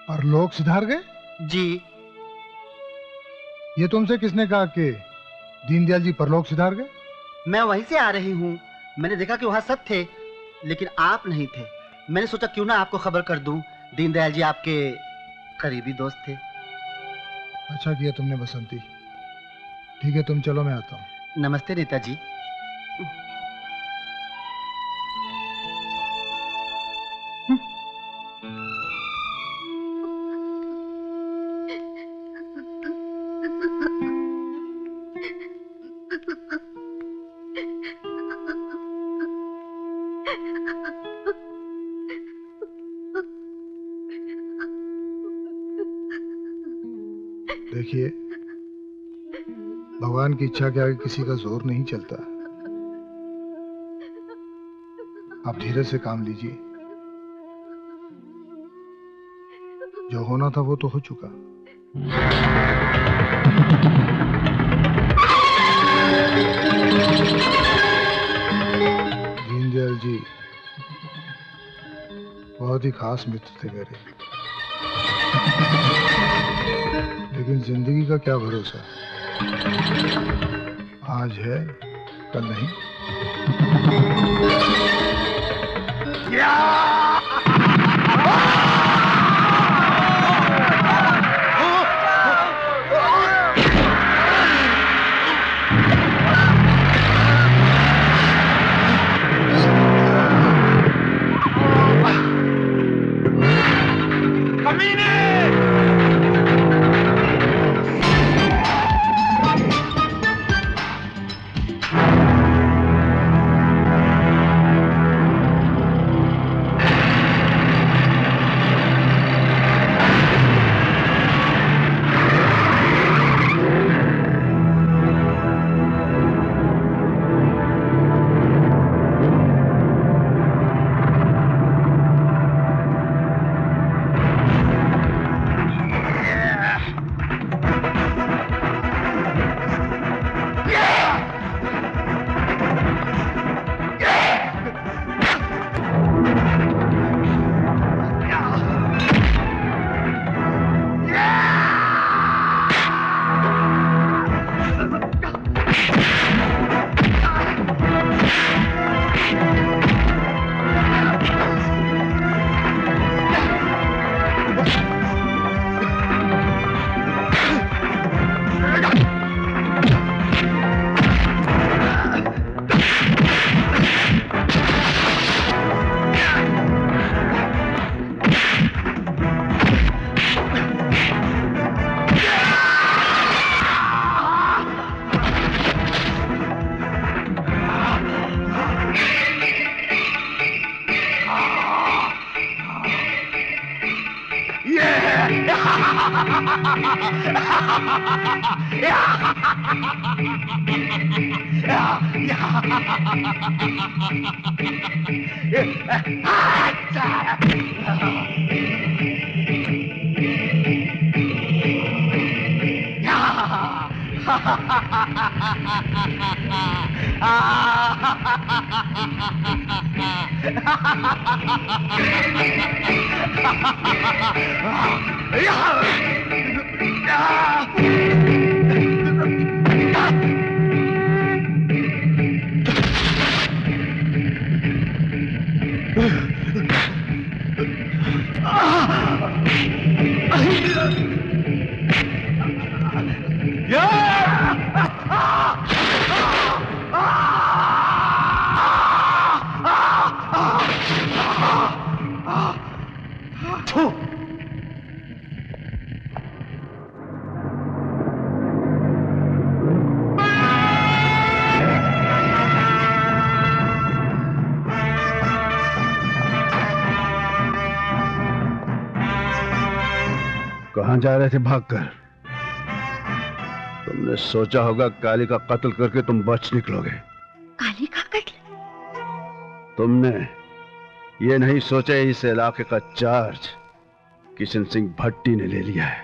और लोग सिधार गए? जी। ये तुमसे किसने कहा कि दीनदयाल जी परलोक सिधार गए? मैं वहीं से आ रही हूँ। मैंने देखा कि वहाँ सब थे, लेकिन आप नहीं थे। मैंने सोचा क्यों ना आपको खबर कर दूं। दीनदयाल जी आपके करीबी दोस्त थे। अच्छा किया तुमने बसंती। ठीक है तुम चलो, मैं आता हूँ। नमस्ते नेताजी। देखिए, भगवान की इच्छा के आगे किसी का जोर नहीं चलता। आप धीरे से काम लीजिए। जो होना था वो तो हो चुका। दीनदयाल जी बहुत ही खास मित्र थे मेरे, लेकिन जिंदगी का क्या भरोसा, आज है कल नहीं। कहां जा रहे थे भागकर? तुमने सोचा होगा काली का कत्ल करके तुम बच निकलोगे। काली का कत्ल? तुमने ये नहीं सोचा इस इलाके का चार्ज किशन सिंह भट्टी ने ले लिया है।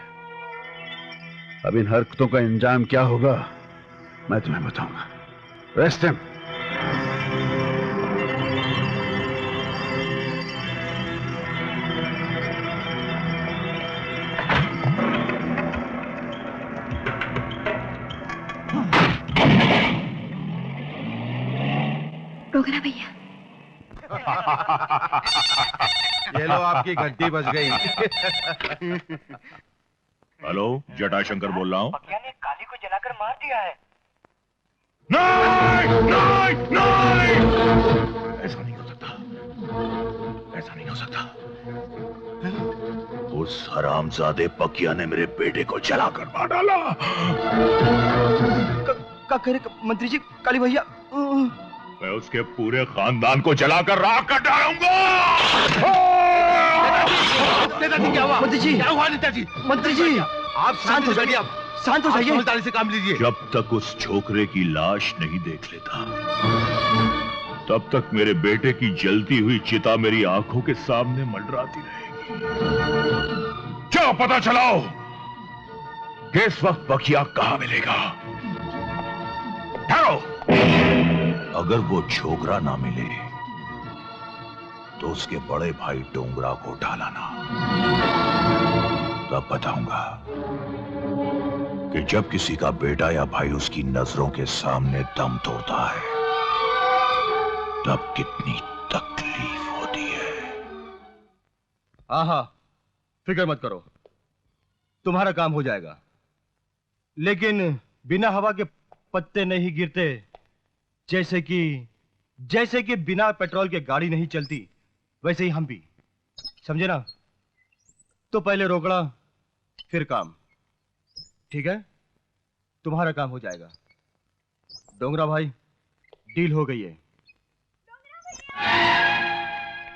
अब इन हरकतों का इंजाम क्या होगा मैं तुम्हें बताऊंगा। Rest him. डोगरा भैया। ये लो आपकी घंटी बज गई। हेलो, जटाशंकर बोल रहा हूँ। पकिया ने काली को जलाकर मार दिया है। नहीं, नहीं, नहीं! ऐसा नहीं हो सकता, ऐसा नहीं हो सकता। उस हरामजादे पकिया ने मेरे बेटे को जलाकर मार डाला। क्या करे मंत्री जी? काली भैया, मैं उसके पूरे खानदान को जलाकर राख कर डालूंगा। नेताजी क्या हुआ? मंत्री जी क्या हुआ? नेताजी, मंत्री जी आप शांत हो जाइए। आप शांत हो जाइए। समझदारी से काम लीजिए। जब तक उस छोकरे की लाश नहीं देख लेता तब तक मेरे बेटे की जलती हुई चिता मेरी आंखों के सामने मंडराती रहेगी। क्या पता चलाओ कि इस वक्त बकिया कहां मिलेगा। ठहरो, अगर वो छोकरा ना मिले तो उसके बड़े भाई डोंगरा को उठा लाना। तब बताऊंगा कि जब किसी का बेटा या भाई उसकी नजरों के सामने दम तोड़ता है तब कितनी तकलीफ होती है। हाँ, फिक्र मत करो, तुम्हारा काम हो जाएगा। लेकिन बिना हवा के पत्ते नहीं गिरते, जैसे कि बिना पेट्रोल के गाड़ी नहीं चलती, वैसे ही हम भी, समझे ना? तो पहले रोकड़ा फिर काम, ठीक है? तुम्हारा काम हो जाएगा। डोंगरा भाई, डील हो गई है।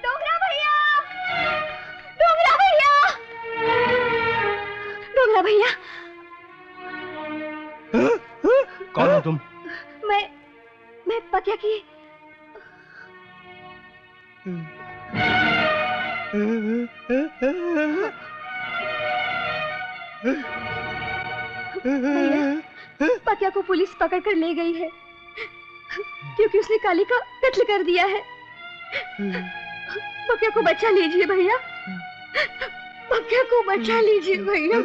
डोगरा भैया, डोगरा भैया, डोगरा भैया। कौन हो तुम? मैं पकिया की। पकिया को पुलिस पकड़ कर ले गई है क्योंकि उसने काली का कत्ल कर दिया है। पकिया को बचा लीजिए भैया, पकिया को बचा लीजिए भैया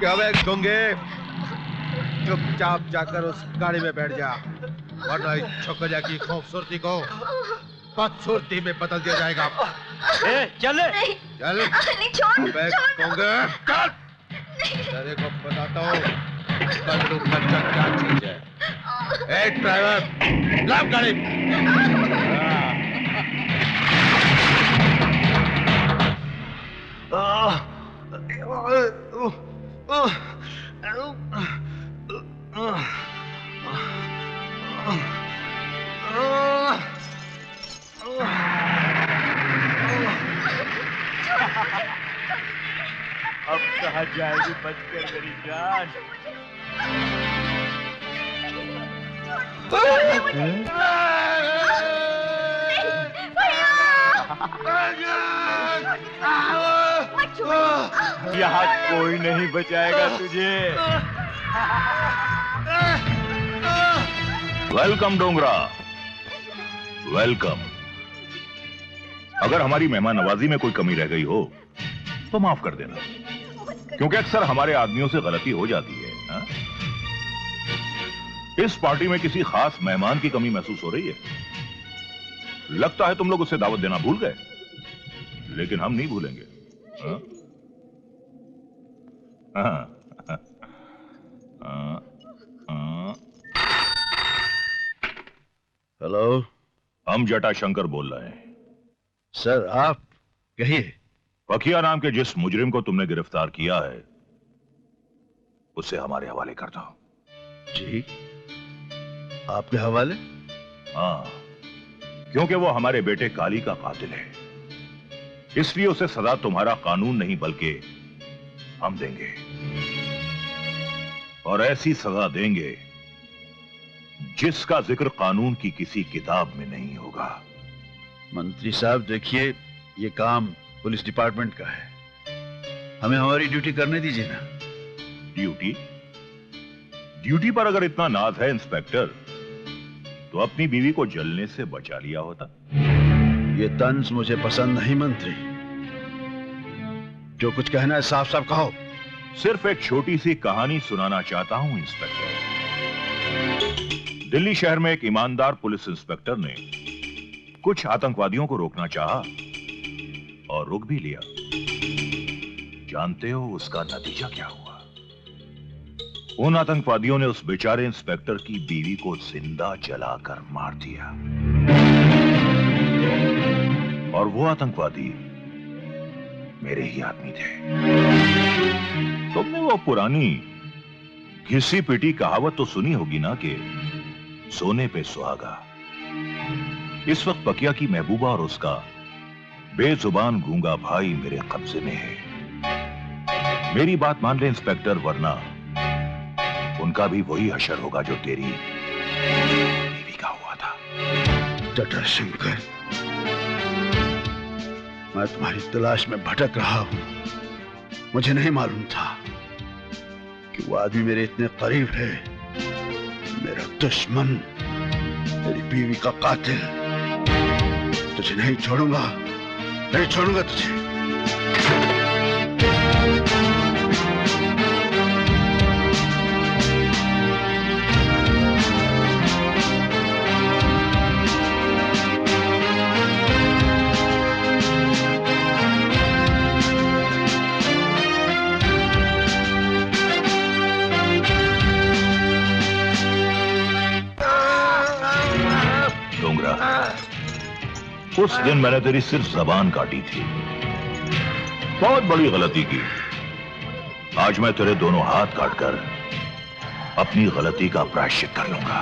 क्या वे गंगे, चुपचाप जाकर उस गाड़ी में बैठ जा, वरना इस छोकरिया की खूबसूरती को बदसूरती में बदल दिया जाएगा आपको। चल चल नहीं छोड़ अबे कोंगे चल तेरे को बताता हूँ कल्लू खच्चर क्या चीज है। ए ड्राइवर लाभ गाड़ी। अब कहाँ जाएगी बचकर मेरी जान? यहाँ कोई नहीं बचाएगा तुझे। Welcome Dongra, welcome. अगर हमारी मेहमान नवाजी में कोई कमी रह गई हो तो माफ कर देना, क्योंकि अक्सर हमारे आदमियों से गलती हो जाती है। हा? इस पार्टी में किसी खास मेहमान की कमी महसूस हो रही है। लगता है तुम लोग उसे दावत देना भूल गए, लेकिन हम नहीं भूलेंगे। हा? हाँ। हेलो, हम जटाशंकर बोल रहे हैं। सर आप कहिए। पखिया नाम के जिस मुजरिम को तुमने गिरफ्तार किया है उसे हमारे हवाले कर दो। जी, आपके हवाले? हाँ, क्योंकि वो हमारे बेटे काली का कातिल है, इसलिए उसे सजा तुम्हारा कानून नहीं बल्कि हम देंगे, और ऐसी सजा देंगे जिसका जिक्र कानून की किसी किताब में नहीं होगा। मंत्री साहब देखिए, ये काम पुलिस डिपार्टमेंट का है, हमें हमारी ड्यूटी करने दीजिए ना। ड्यूटी? ड्यूटी पर अगर इतना नाज है इंस्पेक्टर, तो अपनी बीवी को जलने से बचा लिया होता। ये तंज मुझे पसंद नहीं मंत्री, जो कुछ कहना है साफ साफ कहो। सिर्फ एक छोटी सी कहानी सुनाना चाहता हूं इंस्पेक्टर। दिल्ली शहर में एक ईमानदार पुलिस इंस्पेक्टर ने कुछ आतंकवादियों को रोकना चाहा और रोक भी लिया। जानते हो उसका नतीजा क्या हुआ? उन आतंकवादियों ने उस बेचारे इंस्पेक्टर की बीवी को जिंदा जलाकर मार दिया, और वो आतंकवादी मेरे ही आदमी थे। तुमने वो पुरानी घिसी पिटी कहावत तो सुनी होगी ना कि सोने पे सुहागा। इस वक्त पकिया की महबूबा और उसका बेजुबान गूंगा भाई मेरे कब्जे में है। मेरी बात मान ले इंस्पेक्टर, वरना उनका भी वही हशर होगा जो तेरी बीवी का हुआ था। जटाशंकर, मैं तुम्हारी तलाश में भटक रहा हूं। मुझे नहीं मालूम था कि वो आदमी मेरे इतने करीब है, मेरा दुश्मन, मेरी बीवी का कातिल। तुझे नहीं छोड़ूंगा, नहीं छोड़ूंगा तुझे। उस दिन मैंने तेरी सिर्फ जबान काटी थी, बहुत बड़ी गलती की। आज मैं तेरे दोनों हाथ काटकर अपनी गलती का प्रायश्चित कर लूंगा।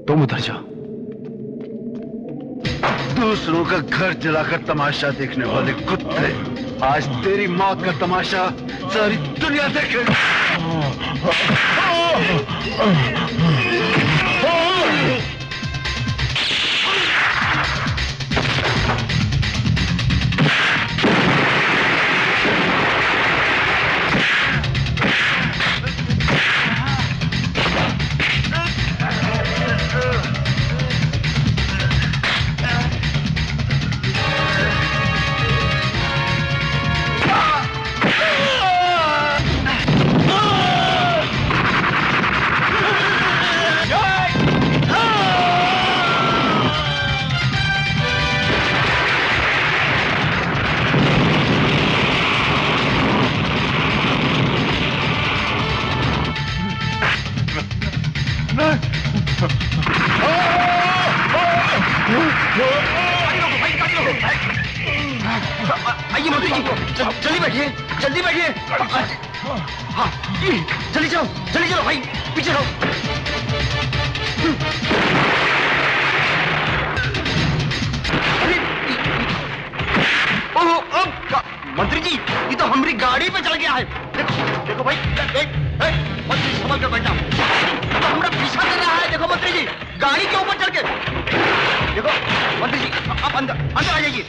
तुम उधर जाओ। दूसरों का घर जलाकर तमाशा देखने वाले कुत्ते, आज तेरी मौत का तमाशा सारी दुनिया देखेगी। आइए मंत्री जी, जल्दी बैठिए, जल्दी बैठिए। हाँ, जल्दी चलो, जल्दी चलो भाई, पीछे रहो। ओह, मंत्री जी, ये तो हमारी गाड़ी पे चल गया है। देखो, देखो भाई, मंत्री संभल कर बैठा, तो हमारा पीछा कर रहा है। देखो मंत्री जी, गाड़ी के ऊपर चढ़ के। देखो मंत्री जी, आप अंदर अंदर आ जाइए।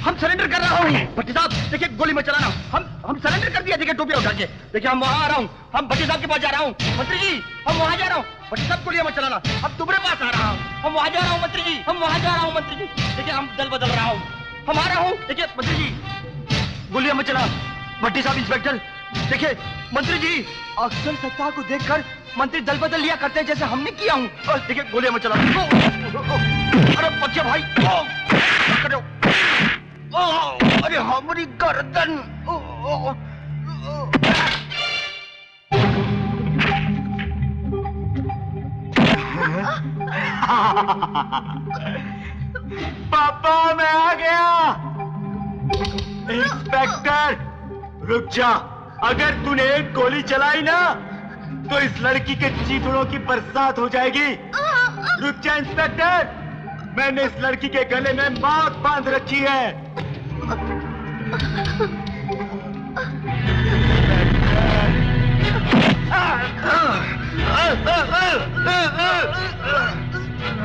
हम सरेंडर कर रहा हूँ भट्टी साहब। देखिए गोली में चलाना, हम सरेंडर कर दिया। देखिए टोपी उठा के, देखिए हम वहां आ रहा हूँ, हम भट्टी साहब के पास जा रहा हूँ। मंत्री जी, हम वहां जा रहा हूँ, भट्टी साहब गोलियां मत चलाना। अब तुम्हारे पास आ रहा हूँ, हम वहां जा रहा हूँ मंत्री जी, हम वहां जा रहा हूँ मंत्री जी। देखिए हम दल बदल रहा हूँ, हम आ रहा हूँ। देखिए मंत्री जी, गोलियां मत चला। भट्टी साहब, इंस्पेक्टर, देखिए मंत्री जी, अक्सर सत्ता को देखकर मंत्री दल बदल लिया करते हैं, जैसे हमने किया हूँ। और देखिए गोलियां मत चला। अरे बच्चे भाई, अरे हमारी गर्दन। पापा मैं आ गया। इंस्पेक्टर रुक जा, अगर तूने एक गोली चलाई ना तो इस लड़की के चीथड़ों की बरसात हो जाएगी। रुक जा इंस्पेक्टर, मैंने इस लड़की के गले में मौत बांध रखी है।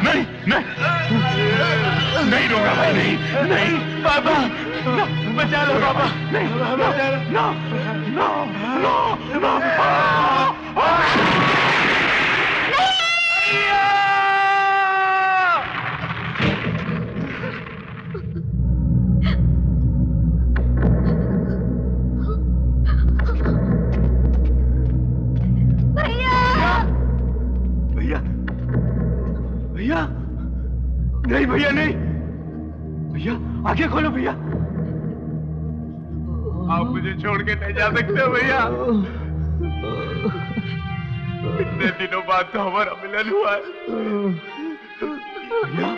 नहीं नहीं नहीं दूंगा भाई, नहीं नहीं पापा, बचा लो पापा, नहीं बचा लो। नो नो नो नो भैया भैया, नहीं भैया, नहीं भैया, आगे खोलो भैया। आप मुझे छोड़ के नहीं जा सकते हो भैया। इतने दिनों बाद तो हमारा मिलन हुआ है भैया।